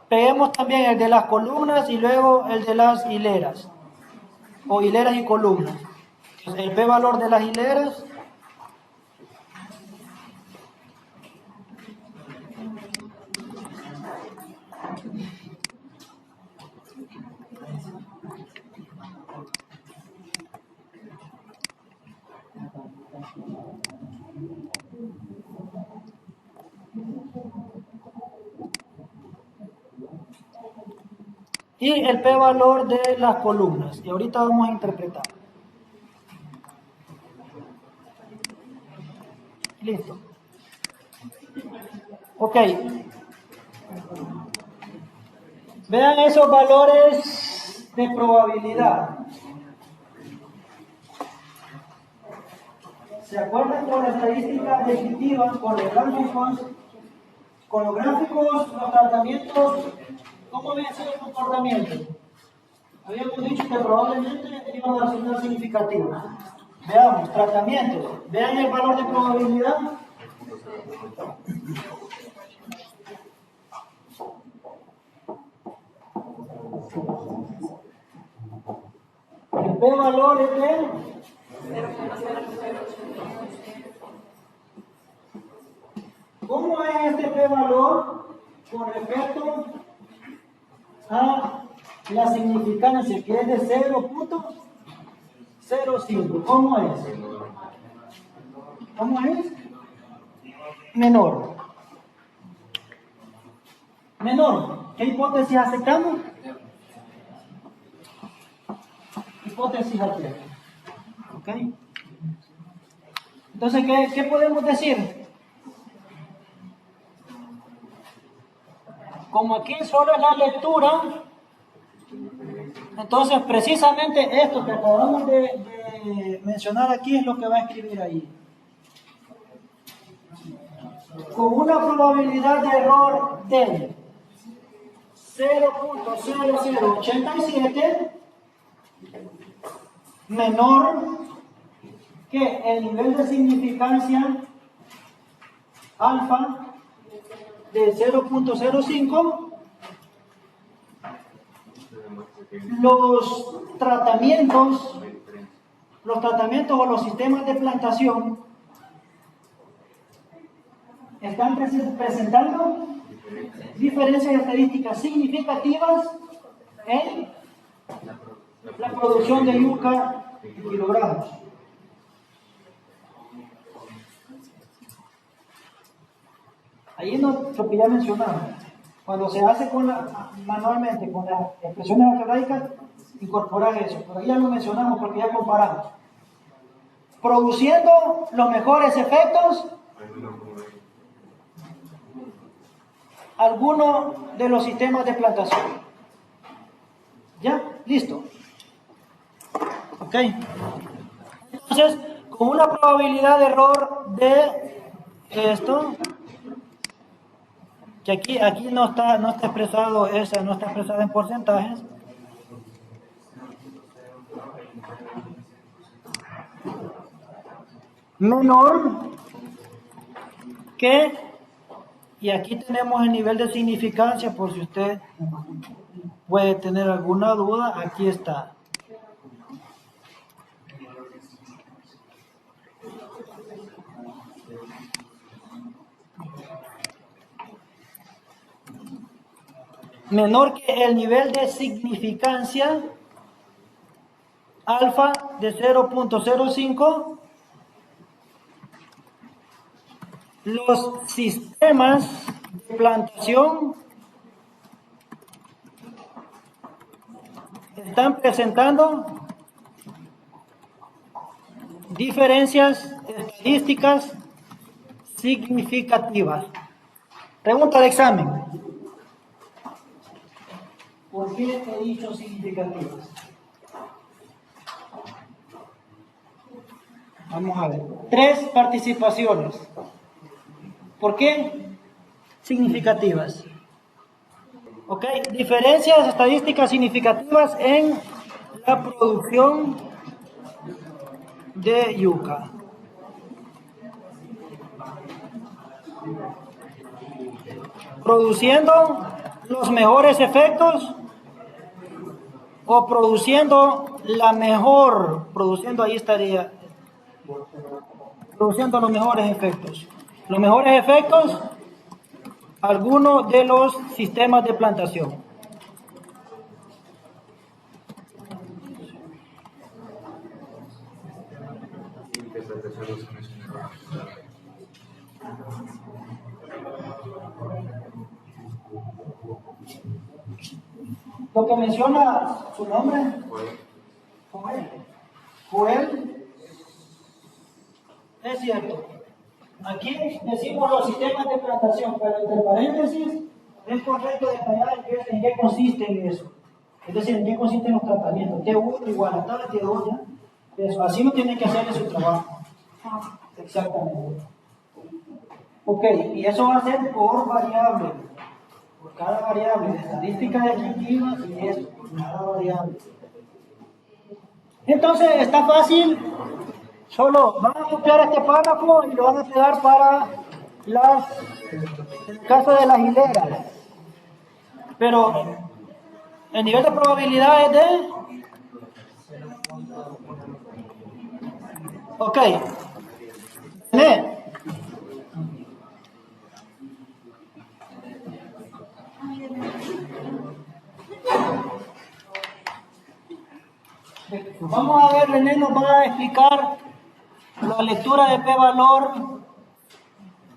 Peguemos también el de las columnas y luego el de las hileras. O hileras y columnas. Entonces, el p-valor de las hileras. Y el p-valor de las columnas. Y ahorita vamos a interpretar. Listo. Ok. Vean esos valores de probabilidad. ¿Se acuerdan con la estadística descriptiva, con los gráficos, los tratamientos? ¿Cómo había sido el comportamiento? Habíamos dicho que probablemente iban a resultar significativos. Veamos, tratamientos. Vean el valor de probabilidad. El p-valor es de 0,008. ¿Cómo es este p-valor con respecto a la significancia, que es de 0,05? ¿Cómo es? ¿Cómo es? Menor. Menor. ¿Qué hipótesis aceptamos? Hipótesis aquí. ¿Ok? Entonces, ¿qué podemos decir? Como aquí solo es la lectura, entonces precisamente esto que acabamos de mencionar aquí es lo que va a escribir ahí. Con una probabilidad de error de 0,0087 menor que el nivel de significancia alfa de 0,05, los tratamientos o los sistemas de plantación están presentando diferencias estadísticas significativas en la producción de yuca en kilogramos. Ahí lo que ya mencionamos, cuando se hace manualmente con las expresiones algebraicas, incorporar eso, pero ya lo mencionamos porque ya comparamos. Produciendo los mejores efectos, algunos de los sistemas de plantación. ¿Ya? Listo. Ok. Entonces, con una probabilidad de error de esto, que aquí no está expresado, esa no está expresada en porcentajes. Menor que, y aquí tenemos el nivel de significancia por si usted puede tener alguna duda, aquí está. Menor que el nivel de significancia alfa de 0,05. Los sistemas de plantación están presentando diferencias estadísticas significativas. Pregunta de examen. ¿Por qué he dicho significativas? Vamos a ver. 3 participaciones. ¿Por qué? Significativas. ¿Ok? Diferencias estadísticas significativas en la producción de yuca. Produciendo los mejores efectos o produciendo la mejor, produciendo ahí estaría, produciendo los mejores efectos. Los mejores efectos, algunos de los sistemas de plantación. Lo que menciona su nombre, Joel, es cierto. Aquí decimos los sistemas de plantación, pero entre paréntesis es correcto detallar en qué consiste eso. Es decir, en qué consisten los tratamientos. T1 igual a tal, T2 ya. Eso, así no tiene que hacer en su trabajo. Exactamente. Ok, y eso va a ser por variable. Por cada variable, de estadística descriptiva y esto, por cada variable. Entonces está fácil, solo van a copiar este párrafo y lo van a pegar para en el caso de las hileras. Pero el nivel de probabilidad es de... Ok. Lee. Vamos a ver, René nos va a explicar la lectura de p-valor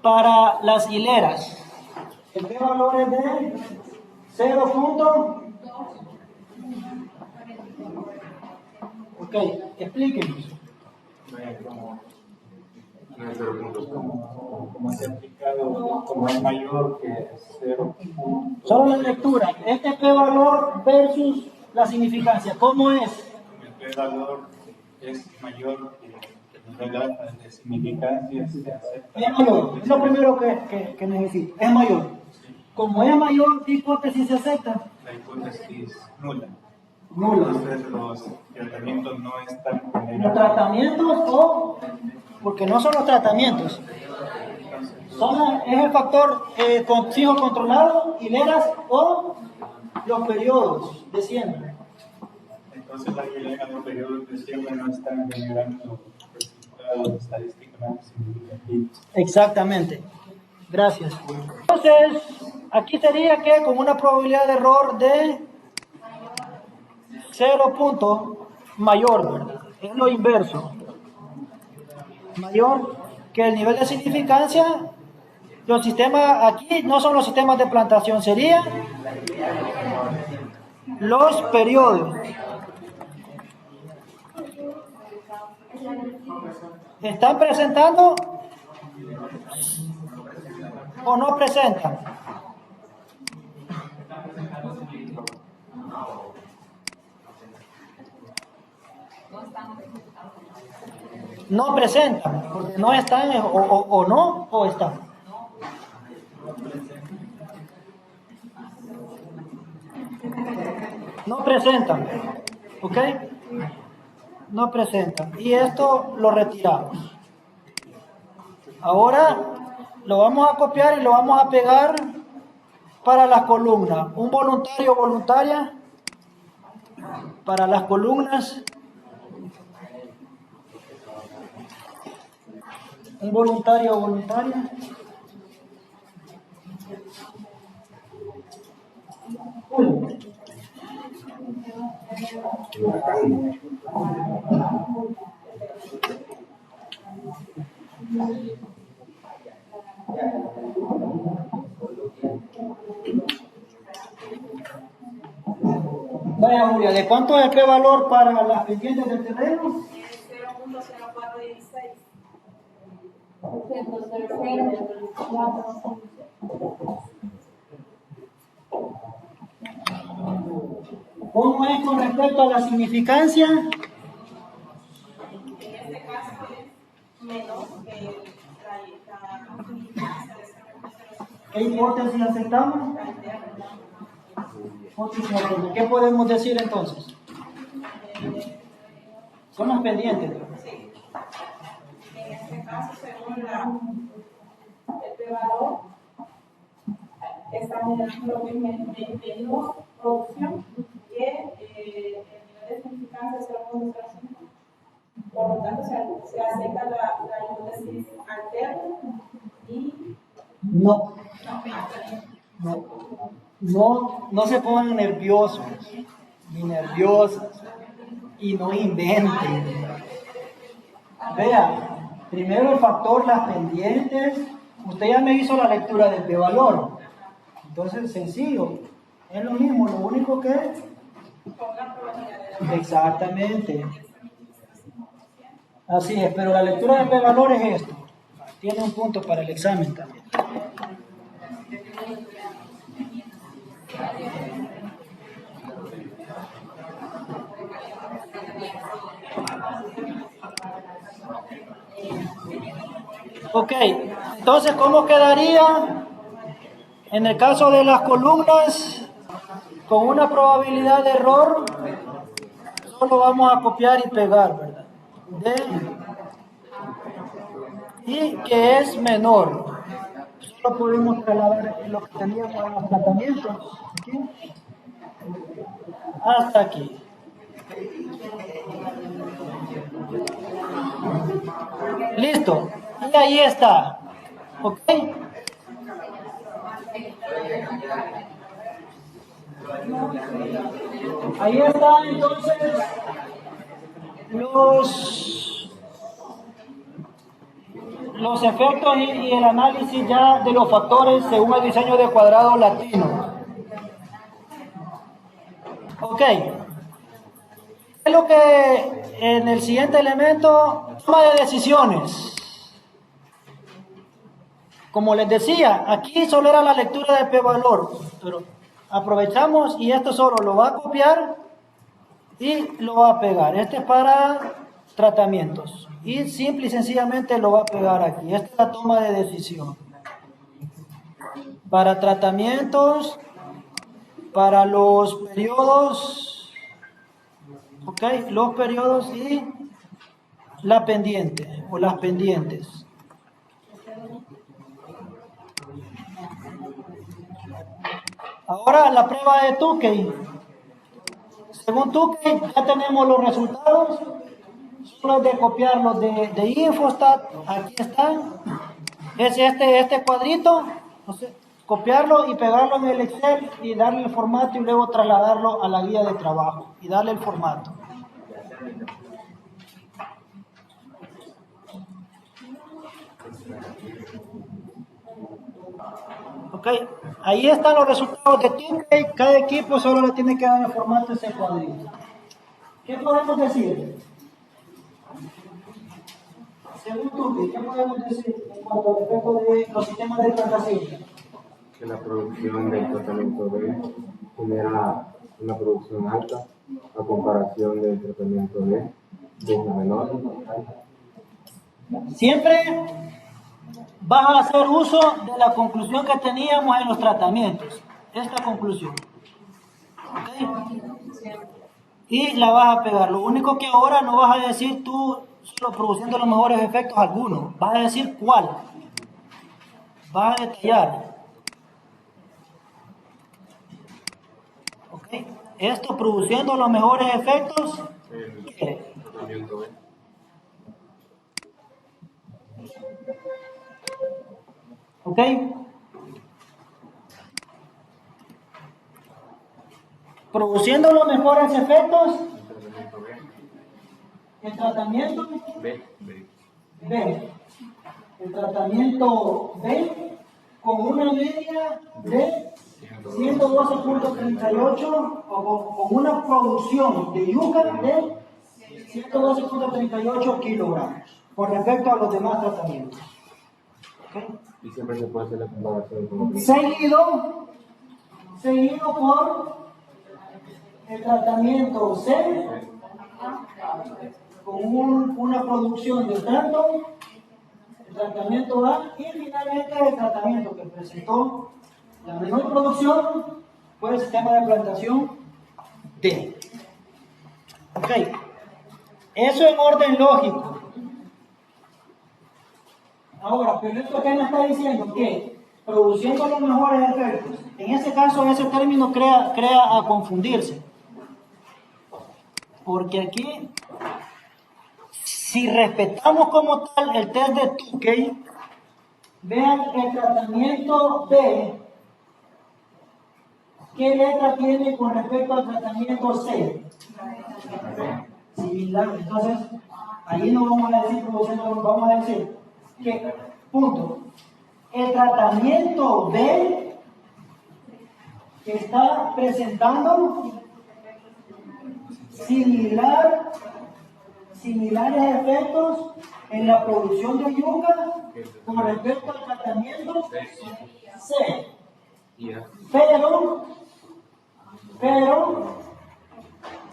para las hileras. El p-valor es de 0. Ok, explíquenos. Como se ha aplicado, como es mayor que 0. Solo la lectura. Este p-valor versus la significancia. ¿Cómo es? El p-valor es mayor que el nivel de significancia. Es mayor. Es lo primero que necesito. Es mayor. Como es mayor, ¿qué hipótesis se acepta? La hipótesis nula. Nula. Entonces los tratamientos no están Los generados. tratamientos o... Porque no son los tratamientos. Es el factor fijo controlado, hileras o los periodos de siembra. Entonces la hilera de los periodos de siembra no están generando resultados estadísticamente significativos. Exactamente. Gracias. Entonces, aquí sería que con una probabilidad de error de 0 punto mayor, ¿verdad? Es lo inverso. Mayor que el nivel de significancia. Los sistemas aquí no son los sistemas de plantación, serían los periodos. ¿Están presentando o no presentan? No presentan, porque no están o no o están. No presentan, ¿ok? No presentan. Y esto lo retiramos. Ahora lo vamos a copiar y lo vamos a pegar para las columnas. Un voluntario o voluntaria para las columnas. Un voluntario o voluntaria. Vaya Julia, ¿de cuánto es el p-valor para las pendientes del terreno? 0.0416. ¿Cómo es con respecto a la significancia? En este caso es menos que ¿Qué hipótesis aceptamos? ¿Qué podemos decir entonces? Son los pendientes. sí. En este caso, según el valor, estamos dando menos producción que el nivel de significancia es 0.05. Por lo tanto, se acepta la hipótesis alterna y No se pongan nerviosos ni nerviosas y no inventen. Vea, primero el factor, las pendientes. Usted ya me hizo la lectura del p-valor. Entonces, sencillo. Es lo mismo, lo único que... Exactamente. Así es, pero la lectura del p-valor es esto. Tiene un punto para el examen también. Ok, entonces, ¿cómo quedaría en el caso de las columnas con una probabilidad de error? Solo vamos a copiar y pegar, ¿verdad? Y que es menor. Solo podemos trasladar lo que teníamos en los tratamientos. ¿Aquí? Hasta aquí. Listo. Y ahí está. ¿Ok? Ahí están entonces los efectos y el análisis ya de los factores según el diseño de cuadrado latino. Ok. ¿Qué es lo que en el siguiente elemento? Toma de decisiones. Como les decía, aquí solo era la lectura del p-valor, pero aprovechamos y esto solo lo va a copiar y lo va a pegar. Este es para tratamientos y simple y sencillamente lo va a pegar aquí. Esta es la toma de decisión. Para tratamientos, para los periodos, ok, los periodos y la pendiente o las pendientes. Ahora la prueba de Tukey. Según Tukey ya tenemos los resultados. Solo de copiarlos de Infostat. Aquí están. Es este cuadrito. Entonces, copiarlo y pegarlo en el Excel y darle el formato y luego trasladarlo a la guía de trabajo y darle el formato. Ok, ahí están los resultados de Tukey. Cada equipo solo le tiene que dar el formato ese cuadrito. ¿Qué podemos decir? Según Tukey, ¿qué podemos decir en cuanto al efecto de los sistemas de tratamiento? Que la producción del tratamiento B genera una producción alta a comparación del tratamiento B, de una menor. Siempre vas a hacer uso de la conclusión que teníamos en los tratamientos. Esta conclusión. ¿Ok? Y la vas a pegar. Lo único que ahora no vas a decir tú solo produciendo los mejores efectos algunos. Vas a decir cuál. Vas a detallar. ¿Ok? Esto produciendo los mejores efectos. ¿Qué? Tratamiento B. ¿Ok? Produciendo los mejores efectos. El tratamiento B. B. El tratamiento B con una media de 112.38 o con una producción de yuca de 112.38 kilogramos con respecto a los demás tratamientos. ¿Okay? Y siempre se puede hacer la comparación con otros. Seguido por el tratamiento C una producción de tanto, el tratamiento A, y finalmente el tratamiento que presentó la menor producción fue el sistema de plantación D. Ok, eso en orden lógico. Ahora, pero esto que me está diciendo que produciendo los mejores efectos, en ese caso ese término crea a confundirse. Porque aquí, si respetamos como tal el test de Tukey, vean el tratamiento B, ¿qué letra tiene con respecto al tratamiento C? Similar. Entonces, ahí no vamos a decir produciendo, vamos a decir que, punto, el tratamiento B que está presentando similares efectos en la producción de yuca con respecto al tratamiento C. Pero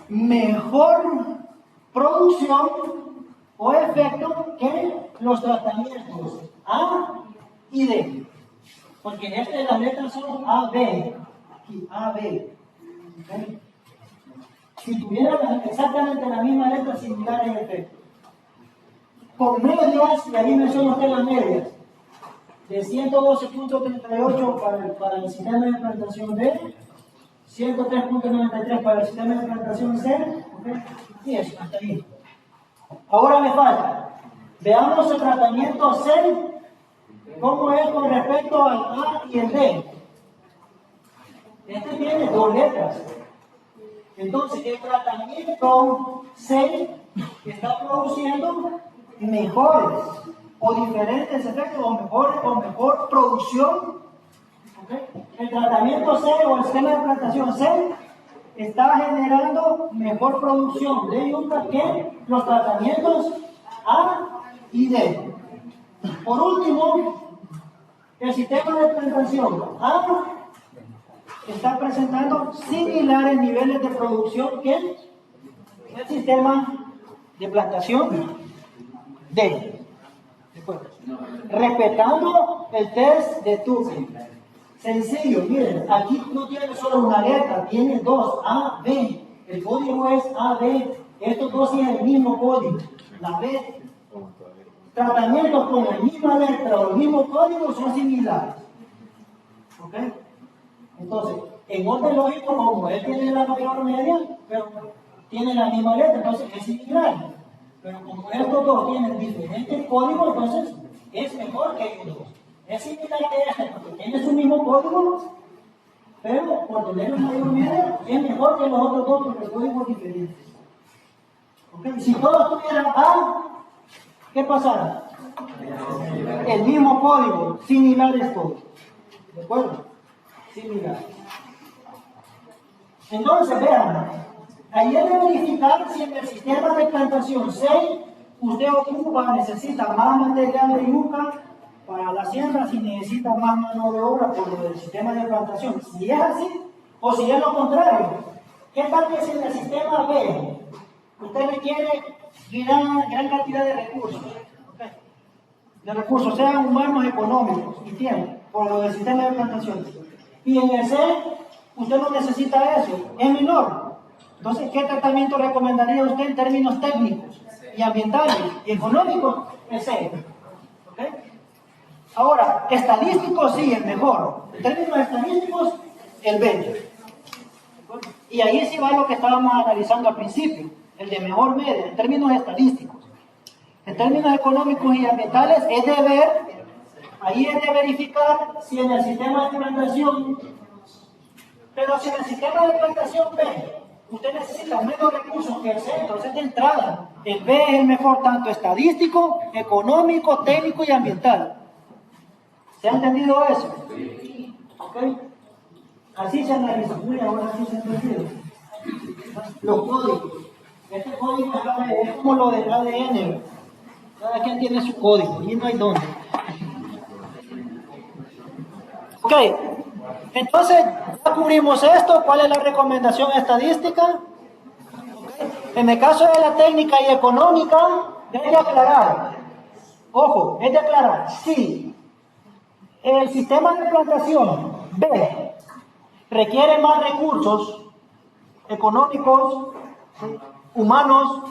mejor producción o efecto que los tratamientos A y D. Porque las letras son A, B. Aquí, A, B. ¿Okay? Si tuvieran exactamente la misma letra, similares efectos. Con medias, y ahí menciona usted las medias, de 112.38 para el sistema de plantación B, 103.93 para el sistema de plantación C, ¿okay? Y eso, hasta ahí. Ahora me falta. Veamos el tratamiento C, cómo es con respecto al A y el D. Este tiene dos letras. Entonces, el tratamiento C está produciendo mejores o diferentes efectos o mejor producción. ¿Okay? El tratamiento C o el sistema de plantación C está generando mejor producción de yuca que los tratamientos A y D. Por último, el sistema de plantación A está presentando similares niveles de producción que el sistema de plantación D. Respetando el test de Tukey. Sencillo, miren, aquí no tiene solo una letra, tiene dos, A, B. El código es A, B. Estos dos tienen el mismo código, la B. Tratamientos con la misma letra o el mismo código son similares. ¿Ok? Entonces, en orden lógico, como él tiene la mayor media, pero tiene la misma letra, entonces es similar. Pero como estos dos tienen diferentes códigos, entonces es mejor que ellos dos. Es similar que este, porque tiene su mismo código, pero por tener una mayor media, es mejor que los otros dos porque el código es diferente. ¿Okay? Si todos tuvieran A, ¿qué pasará? El mismo código, similares todos. ¿De acuerdo? Similares. Entonces, vean, ahí es de verificar si en el sistema de plantación 6 usted necesita más material de yuca para la siembra, si necesita más mano de obra por lo del sistema de plantación. Si es así, o si es lo contrario. ¿Qué tal que si en el sistema B usted requiere gran cantidad de recursos? ¿Okay? De recursos, sean humanos, económicos y tiempo, por lo del sistema de plantación. Y en el C, usted no necesita eso, es menor. Entonces, ¿qué tratamiento recomendaría usted en términos técnicos y ambientales y económicos? El C. ¿Okay? Ahora, estadístico sí, el mejor. En términos estadísticos, el B. Y ahí sí va lo que estábamos analizando al principio, el de mejor media, en términos estadísticos. En términos económicos y ambientales, es de ver, ahí es de verificar si en el sistema de plantación, pero si en el sistema de plantación B, usted necesita menos recursos que el C, entonces de entrada, el B es el mejor tanto estadístico, económico, técnico y ambiental. ¿Se ha entendido eso? ¿Ok? Así se analiza. Muy ahora sí se ha entendido. Los códigos. Este código es como lo del ADN. Cada quien tiene su código y no hay dónde. Ok. Entonces, ya cubrimos esto. ¿Cuál es la recomendación estadística? Okay. En el caso de la técnica y económica, es de aclarar, ojo, es de aclarar, sí, el sistema de plantación B requiere más recursos económicos, humanos,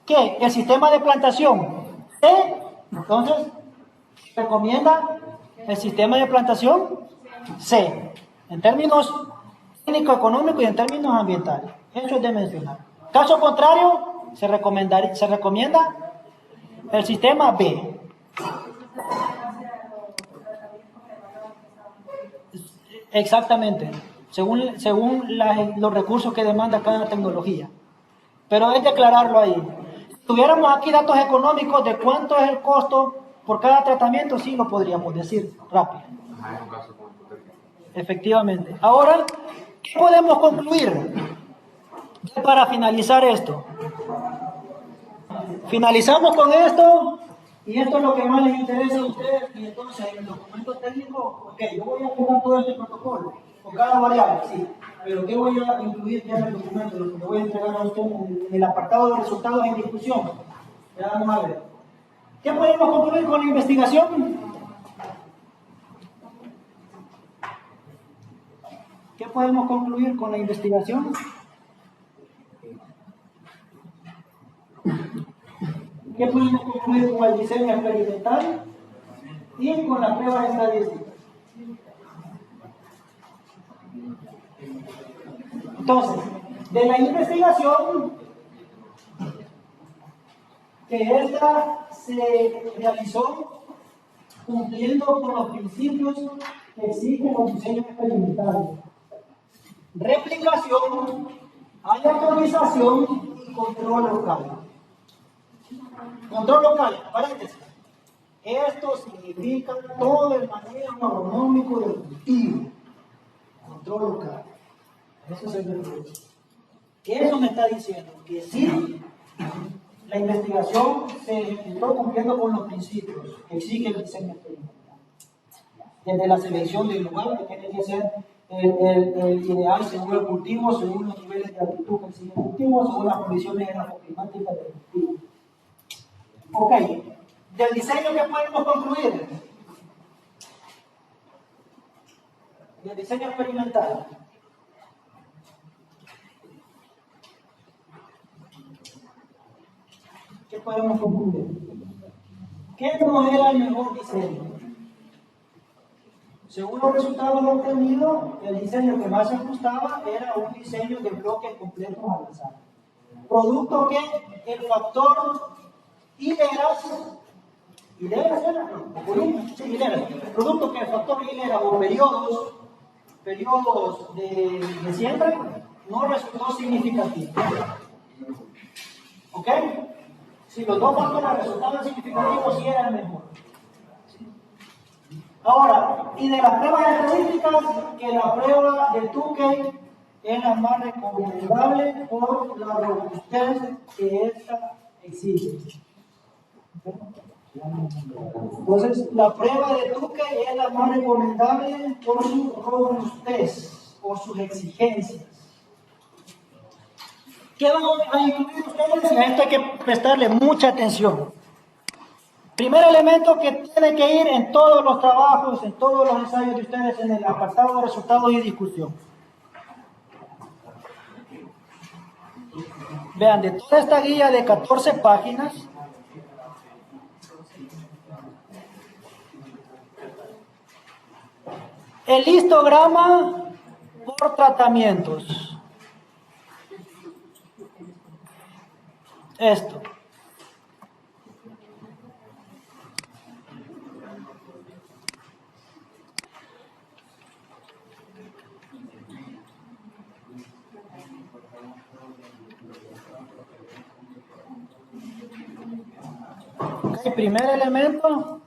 que el sistema de plantación C, entonces recomienda el sistema de plantación C, en términos técnico-económicos y en términos ambientales. Eso es de mencionar. Caso contrario, se recomienda el sistema B. Exactamente, según los recursos que demanda cada tecnología. Pero es declararlo ahí. Si tuviéramos aquí datos económicos de cuánto es el costo por cada tratamiento, sí lo podríamos decir rápido. Efectivamente. Ahora, ¿qué podemos concluir? Ya para finalizar esto. Finalizamos con esto, y esto es lo que más les interesa a ustedes, y entonces en el documento técnico, ok, yo voy a poner todo este protocolo, con cada variable, sí, pero ¿qué voy a incluir ya en el documento? Lo que le voy a entregar a usted en el apartado de resultados en discusión. Ya vamos a ver. ¿Qué podemos concluir con la investigación? ¿Qué podemos concluir con la investigación? ¿Qué podemos concluir con el diseño experimental y con las pruebas estadísticas? Entonces, de la investigación, que esta se realizó cumpliendo con los principios que exigen los diseños experimentales. Replicación, aleatorización y control local. Control local, paréntesis. Esto significa todo el manejo agronómico del cultivo. Control local. Eso es el recurso. Eso me está diciendo que sí, la investigación se ejecutó cumpliendo con los principios que exige el diseño experimental. Desde la selección del lugar, que tiene que ser el ideal según el cultivo, según los niveles de altitud que exige el cultivo, según las condiciones climáticas del cultivo. Ok, del diseño que podemos concluir, del diseño experimental. ¿Qué podemos concluir? ¿Qué no era el mejor diseño? Según los resultados obtenidos, el diseño que más se ajustaba era un diseño de bloques completos al azar. Producto que el factor hileras era, producto que el factor hilera o periodos de siembra no resultó significativo. ¿Ok? Si los dos factores resultaban significativos, sí era el mejor. Ahora, y de las pruebas estadísticas, que la prueba de Tukey es la más recomendable por la robustez que esta exige. Entonces, la prueba de Tukey es la más recomendable por su robustez, por sus exigencias. ¿Qué van a incluir ustedes? Y a esto hay que prestarle mucha atención. Primer elemento que tiene que ir en todos los trabajos, en todos los ensayos de ustedes, en el apartado de resultados y discusión. Vean, de toda esta guía de 14 páginas, el histograma por tratamientos. Esto. El primer elemento,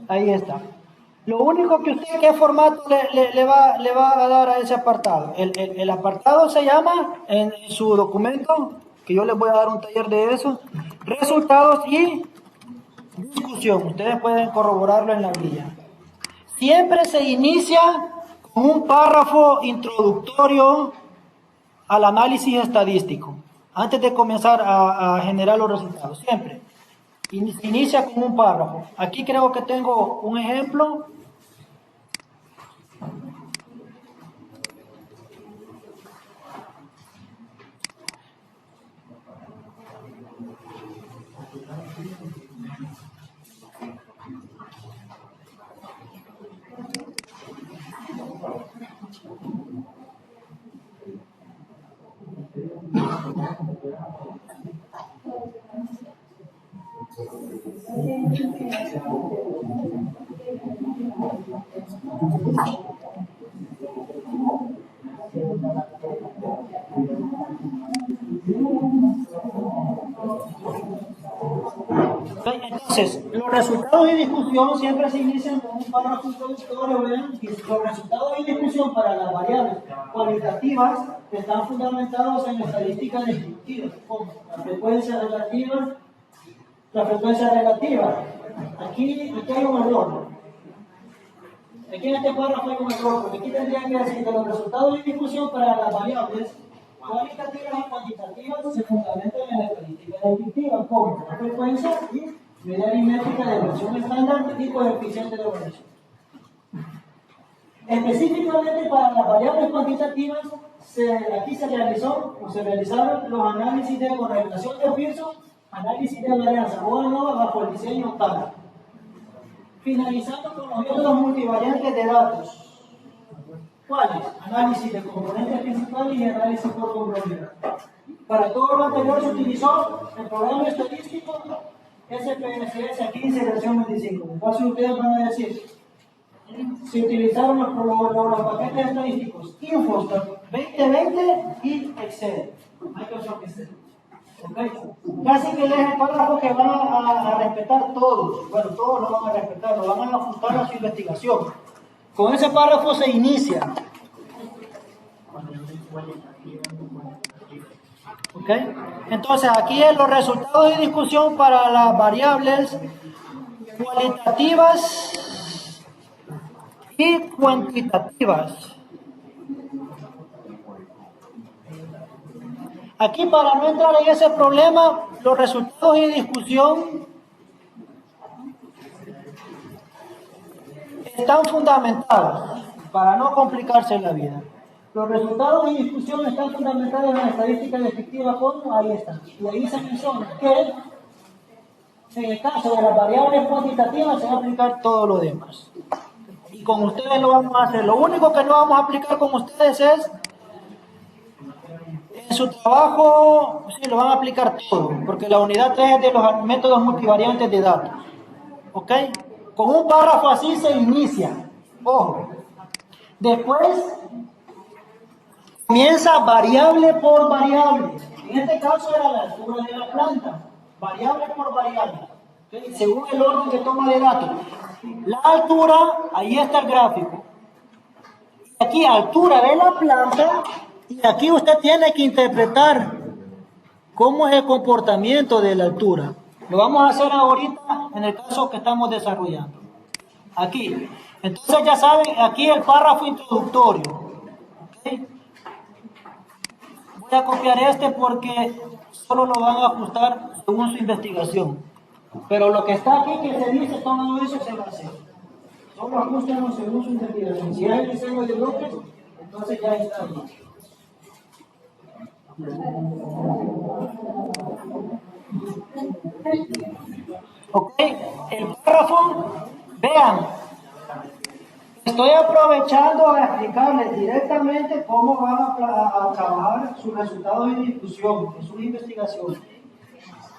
ahí está. Lo único que usted, ¿qué formato le va a dar a ese apartado? El apartado se llama, en su documento, que yo les voy a dar un taller de eso, resultados y discusión. Ustedes pueden corroborarlo en la guía. Siempre se inicia con un párrafo introductorio al análisis estadístico, antes de comenzar a generar los resultados, siempre. Se inicia con un párrafo. Aquí creo que tengo un ejemplo. Entonces, los resultados de discusión siempre se inician con un párrafo introductorio. Vean, y los resultados de discusión para las variables cualitativas están fundamentados en estadísticas descriptivas, como la frecuencia relativa. Aquí hay un error. Aquí en este párrafo hay un error, porque aquí tendría que decir que los resultados de discusión para las variables cualitativas y cuantitativas se fundamentan en la estadística descriptiva, como la frecuencia y media aritmética de versión estándar y coeficiente de variación. Específicamente para las variables cuantitativas, aquí se realizaron los análisis de correlación de Pearson, análisis de varianza o ANOVA bajo el diseño TALA. Finalizando con los métodos multivariantes de datos. ¿Cuáles? Análisis de componentes principales y análisis por complejidad. Para todo lo anterior se utilizó el programa estadístico SPSS 15 versión 25. Entonces ustedes van a decir, se utilizaron los paquetes estadísticos Infostat 2020 y Excel. Microsoft Excel. Okay. Casi que es el párrafo que van a respetar todos. Bueno, todos lo van a respetar, lo van a ajustar a su investigación. Con ese párrafo se inicia. ¿Okay? Entonces, aquí es los resultados de discusión para las variables cualitativas y cuantitativas. Aquí, para no entrar en ese problema, los resultados de discusión están fundamentados, para no complicarse la vida. Los resultados de discusión están fundamentados en la estadística descriptiva, como ahí están. Y ahí se menciona que en el caso de las variables cuantitativas se va a aplicar todo lo demás. Y con ustedes lo vamos a hacer. Lo único que no vamos a aplicar con ustedes es en su trabajo, sí, lo van a aplicar todo, porque la unidad 3 es de los métodos multivariantes de datos. ¿Ok? Con un párrafo así se inicia. Ojo. Después comienza variable por variable. En este caso era la altura de la planta. Variable por variable. ¿Okay? Según el orden de toma de datos. La altura, ahí está el gráfico. Aquí altura de la planta. Y aquí usted tiene que interpretar cómo es el comportamiento de la altura. Lo vamos a hacer ahorita en el caso que estamos desarrollando. Aquí. Entonces ya saben, aquí el párrafo introductorio. ¿Okay? Voy a copiar este porque solo lo van a ajustar según su investigación. Pero lo que está aquí que se dice, todo eso se va a hacer. Solo ajustan según su investigación. Si hay diseño de bloques, entonces ya está ahí. Ok, el párrafo, vean, estoy aprovechando a explicarles directamente cómo van a trabajar sus resultados de discusión, de sus investigaciones.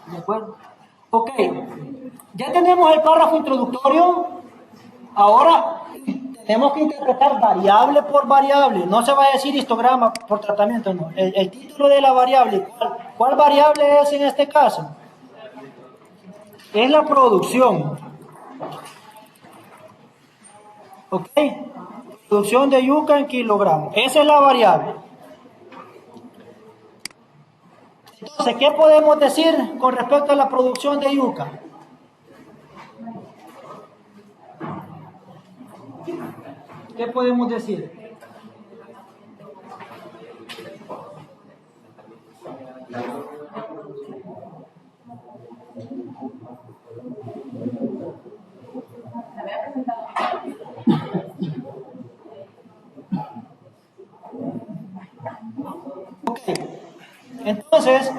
¿De acuerdo? Ok, ya tenemos el párrafo introductorio, ahora tenemos que interpretar variable por variable, no se va a decir histograma por tratamiento, no. El título de la variable, ¿cuál variable es en este caso? Es la producción. ¿Ok? Producción de yuca en kilogramos. Esa es la variable. Entonces, ¿qué podemos decir con respecto a la producción de yuca? ¿Qué podemos decir? Entonces,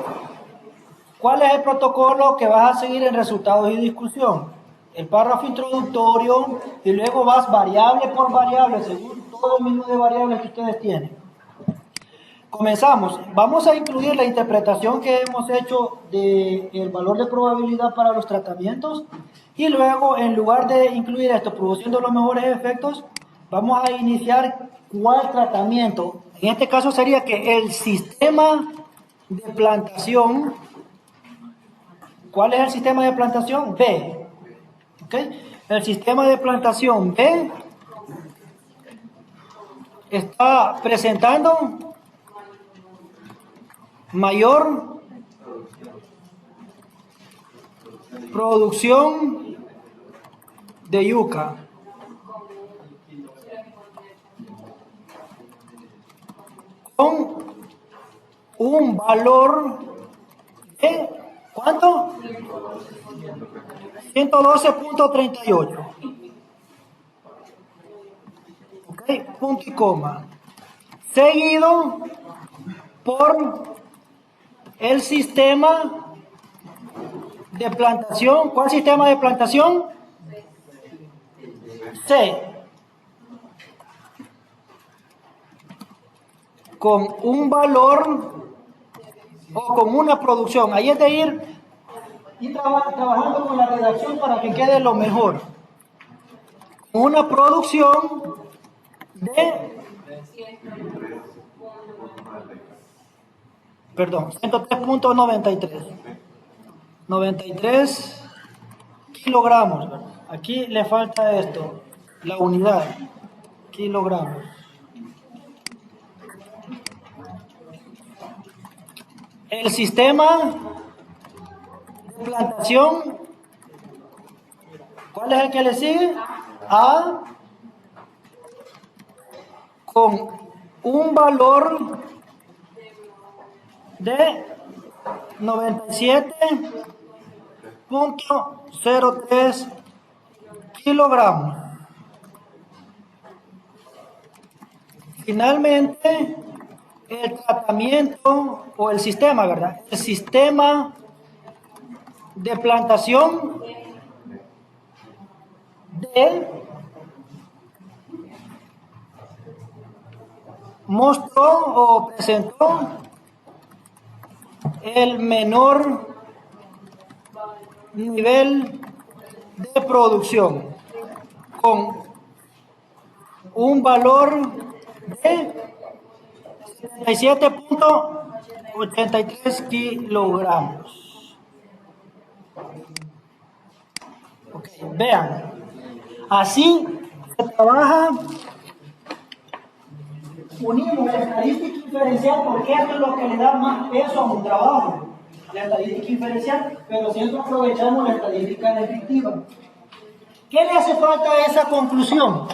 ¿cuál es el protocolo que vas a seguir en resultados y discusión? El párrafo introductorio y luego vas variable por variable según todo el menú de variables que ustedes tienen. Comenzamos. Vamos a incluir la interpretación que hemos hecho del valor de probabilidad para los tratamientos y luego, en lugar de incluir esto produciendo los mejores efectos, vamos a iniciar cuál tratamiento. En este caso sería que el sistema de plantación, ¿cuál es el sistema de plantación? B. ¿Ok? El sistema de plantación B está presentando mayor producción de yuca con un valor de ¿cuánto? 112.38. Ok, punto y coma. Seguido por el sistema de plantación. ¿Cuál sistema de plantación? C. Con un valor o con una producción. Ahí es de ir trabajando con la redacción para que quede lo mejor. Una producción de 103.93. 93 kilogramos. Aquí le falta esto, la unidad, kilogramos. El sistema de plantación, ¿cuál es el que le sigue? A, con un valor de 97.03 kilogramos. Finalmente, el tratamiento o el sistema, ¿verdad? El sistema de plantación D mostró o presentó el menor nivel de producción con un valor de 77.83 kilogramos. Okay, vean, así se trabaja. Unimos la estadística inferencial porque esto es lo que le da más peso a un trabajo, la estadística inferencial, pero siempre aprovechamos la estadística descriptiva. ¿Qué le hace falta a esa conclusión?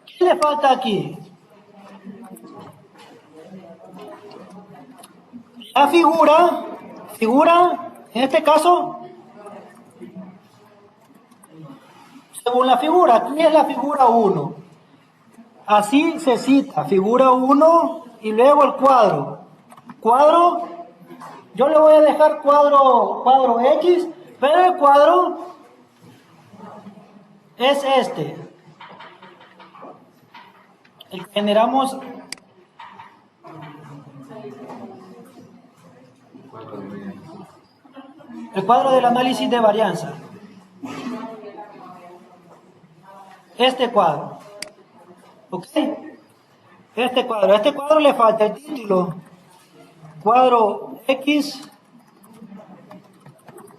¿Qué le falta aquí? La figura, en este caso, según la figura, aquí es la figura 1. Así se cita, figura 1 y luego el cuadro. Cuadro, yo le voy a dejar cuadro X, pero el cuadro es este. El que generamos el cuadro del análisis de varianza. Este cuadro. ¿Ok? Este cuadro le falta el título. Cuadro X,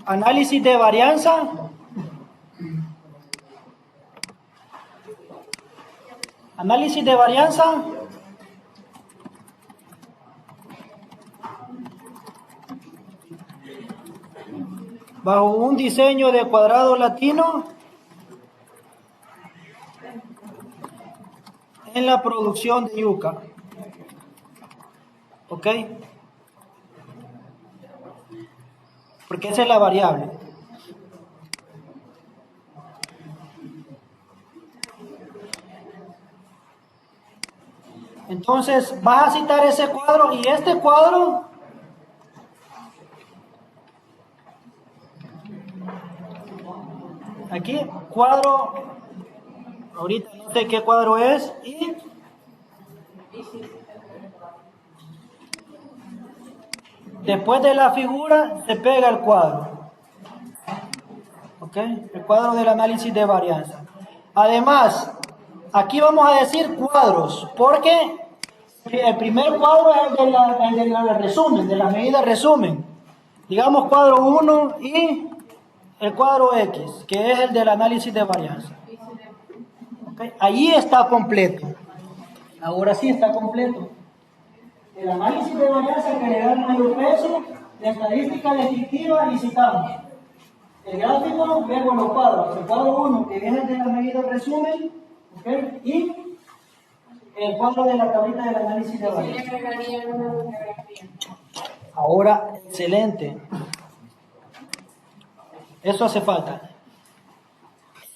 análisis de varianza. Análisis de varianza. Bajo un diseño de cuadrado latino en la producción de yuca. ¿Ok? Porque esa es la variable. Entonces vas a citar ese cuadro y este cuadro aquí, cuadro, ahorita no sé qué cuadro es, y después de la figura se pega el cuadro. ¿Ok? El cuadro del análisis de varianza. Además, aquí vamos a decir cuadros, porque el primer cuadro es el del resumen, de la medida resumen. Digamos cuadro 1 y el cuadro X, que es el del análisis de varianza. ¿Ok? Allí está completo. Ahora sí está completo. El análisis de varianza que le da el mayor peso, la estadística descriptiva y citamos. El gráfico, luego los cuadros. El cuadro 1, que es el de la medida resumen, ¿okay? Y el cuadro de la tablita del análisis de varianza. Le agregaría una bibliografía. Ahora, excelente. Eso hace falta.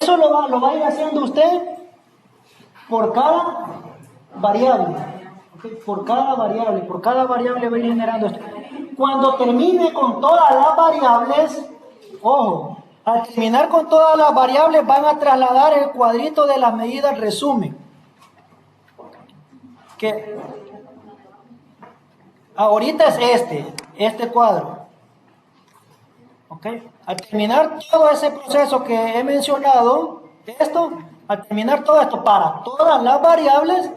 Eso lo va a ir haciendo usted por cada variable. ¿Okay? Por cada variable va a ir generando esto. Cuando termine con todas las variables, ojo, al terminar con todas las variables van a trasladar el cuadrito de las medidas resumen. Que ahorita es este cuadro. ¿Ok? Al terminar todo ese proceso que he mencionado, al terminar todo esto para todas las variables,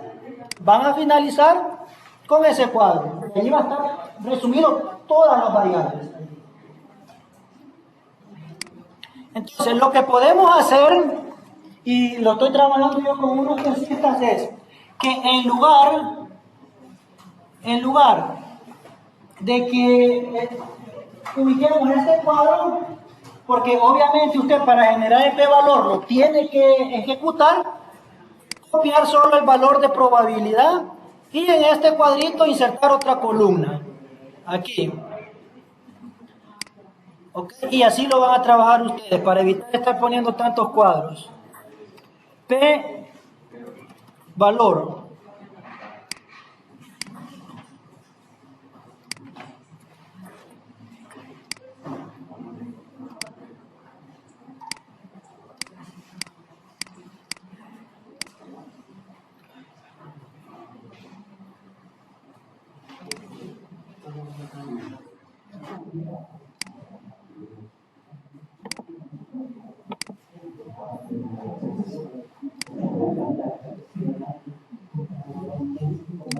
van a finalizar con ese cuadro. Allí va a estar resumido todas las variables. Entonces, lo que podemos hacer, y lo estoy trabajando yo con unos tensistas, es que en lugar de que ubiquemos este cuadro, porque obviamente usted para generar el p-valor lo tiene que ejecutar, copiar solo el valor de probabilidad y en este cuadrito insertar otra columna, aquí. ¿Okay? Y así lo van a trabajar ustedes para evitar estar poniendo tantos cuadros. P, valor.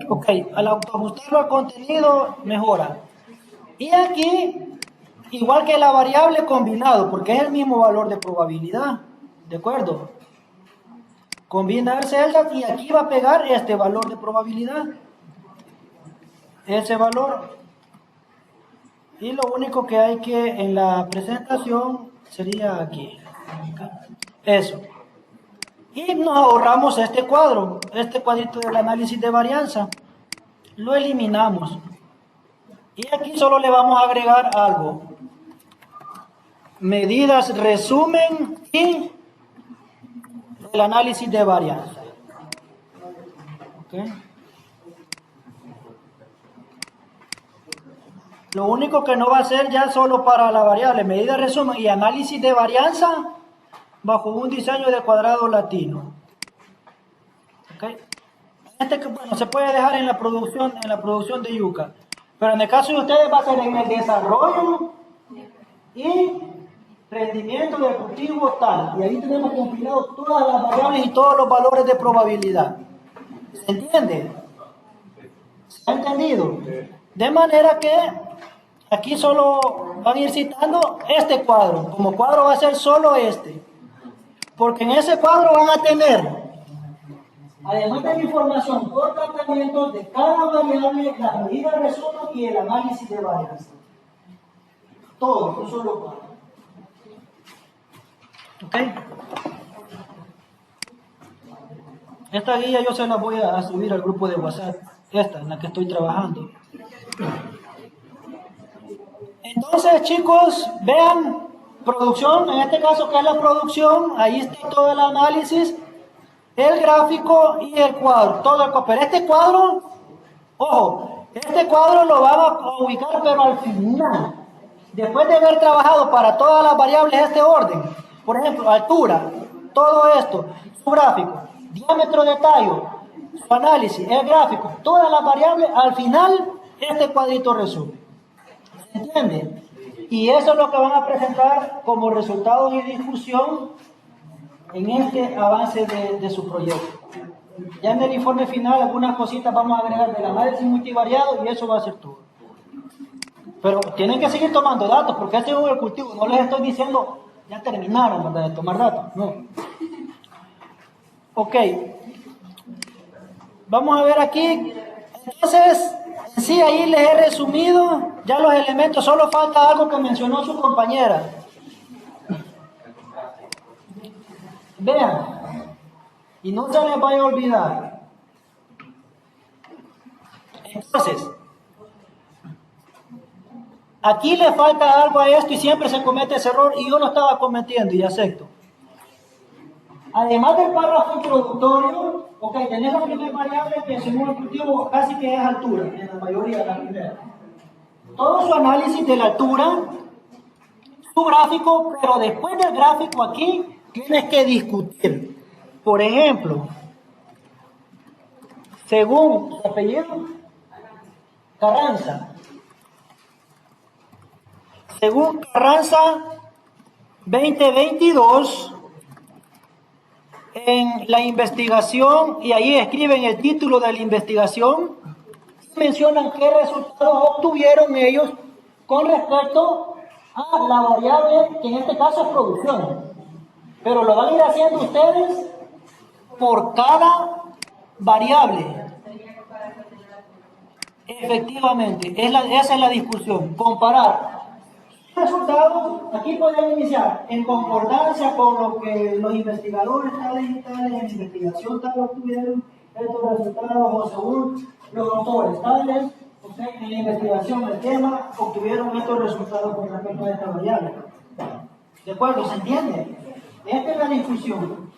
Ok, al autoajustarlo al contenido mejora. Y aquí, igual que la variable combinado, porque es el mismo valor de probabilidad, ¿de acuerdo? Combinar celdas y aquí va a pegar este valor de probabilidad. Ese valor. Y lo único que hay que en la presentación sería aquí. Eso. Y nos ahorramos este cuadro, este cuadrito del análisis de varianza. Lo eliminamos. Y aquí solo le vamos a agregar algo. Medidas resumen y el análisis de varianza. ¿Okay? Lo único que no va a ser ya solo para la variable medida resumen y análisis de varianza bajo un diseño de cuadrado latino. ¿Okay? Bueno, se puede dejar en la producción de yuca, pero en el caso de ustedes va a ser en el desarrollo y rendimiento del cultivo tal, y ahí tenemos compilado todas las variables y todos los valores de probabilidad. ¿Se entiende? ¿Se ha entendido? De manera que aquí solo van a ir citando este cuadro, como cuadro va a ser solo este, porque en ese cuadro van a tener, además de la información por tratamientos de cada variable, las medidas de resumen y el análisis de varianza. Todo, un solo cuadro. ¿Ok? Esta guía yo se la voy a subir al grupo de WhatsApp, esta en la que estoy trabajando. Entonces, chicos, vean, producción, en este caso que es la producción, ahí está todo el análisis, el gráfico y el cuadro, todo el cuadro. Pero este cuadro, ojo, este cuadro lo vamos a ubicar pero al final, después de haber trabajado para todas las variables este orden, Por ejemplo, altura, todo esto, su gráfico, diámetro de tallo, su análisis, el gráfico, todas las variables, al final este cuadrito resume. ¿Se entiende? Y eso es lo que van a presentar como resultados y discusión en este avance de su proyecto. Ya en el informe final algunas cositas vamos a agregar del análisis multivariado y eso va a ser todo. Pero tienen que seguir tomando datos porque este es un cultivo. No les estoy diciendo, ya terminaron, ¿verdad?, de tomar datos. No. Ok. Vamos a ver aquí. Entonces, sí, ahí les he resumido ya los elementos. Solo falta algo que mencionó su compañera. Vean. Y no se les vaya a olvidar. Entonces, aquí le falta algo a esto y siempre se comete ese error y yo lo estaba cometiendo y acepto. Además del párrafo introductorio, ok, tenés la primera variable que según el cultivo casi que es altura, en la mayoría de la primera. Todo su análisis de la altura, su gráfico, pero después del gráfico aquí tienes que discutir. Por ejemplo, según su apellido, Carranza. Según Carranza 2022, en la investigación, y ahí escriben el título de la investigación, mencionan qué resultados obtuvieron ellos con respecto a la variable, que en este caso es producción. Pero lo van a ir haciendo ustedes por cada variable. Efectivamente, esa es la discusión. Comparar resultados, aquí pueden iniciar en concordancia con lo que los investigadores tales y tales en investigación tal obtuvieron estos resultados, o según los autores tales, en la investigación del tema obtuvieron estos resultados con respecto a esta variable. ¿De acuerdo? ¿Se entiende? Esta es la discusión.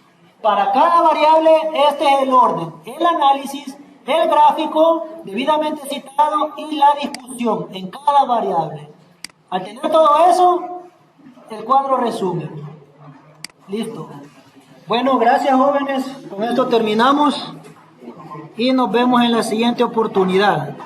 Para cada variable, este es el orden, el análisis, el gráfico debidamente citado y la discusión en cada variable. Al tener todo eso, el cuadro resume. Listo. Bueno, gracias jóvenes. Con esto terminamos y nos vemos en la siguiente oportunidad.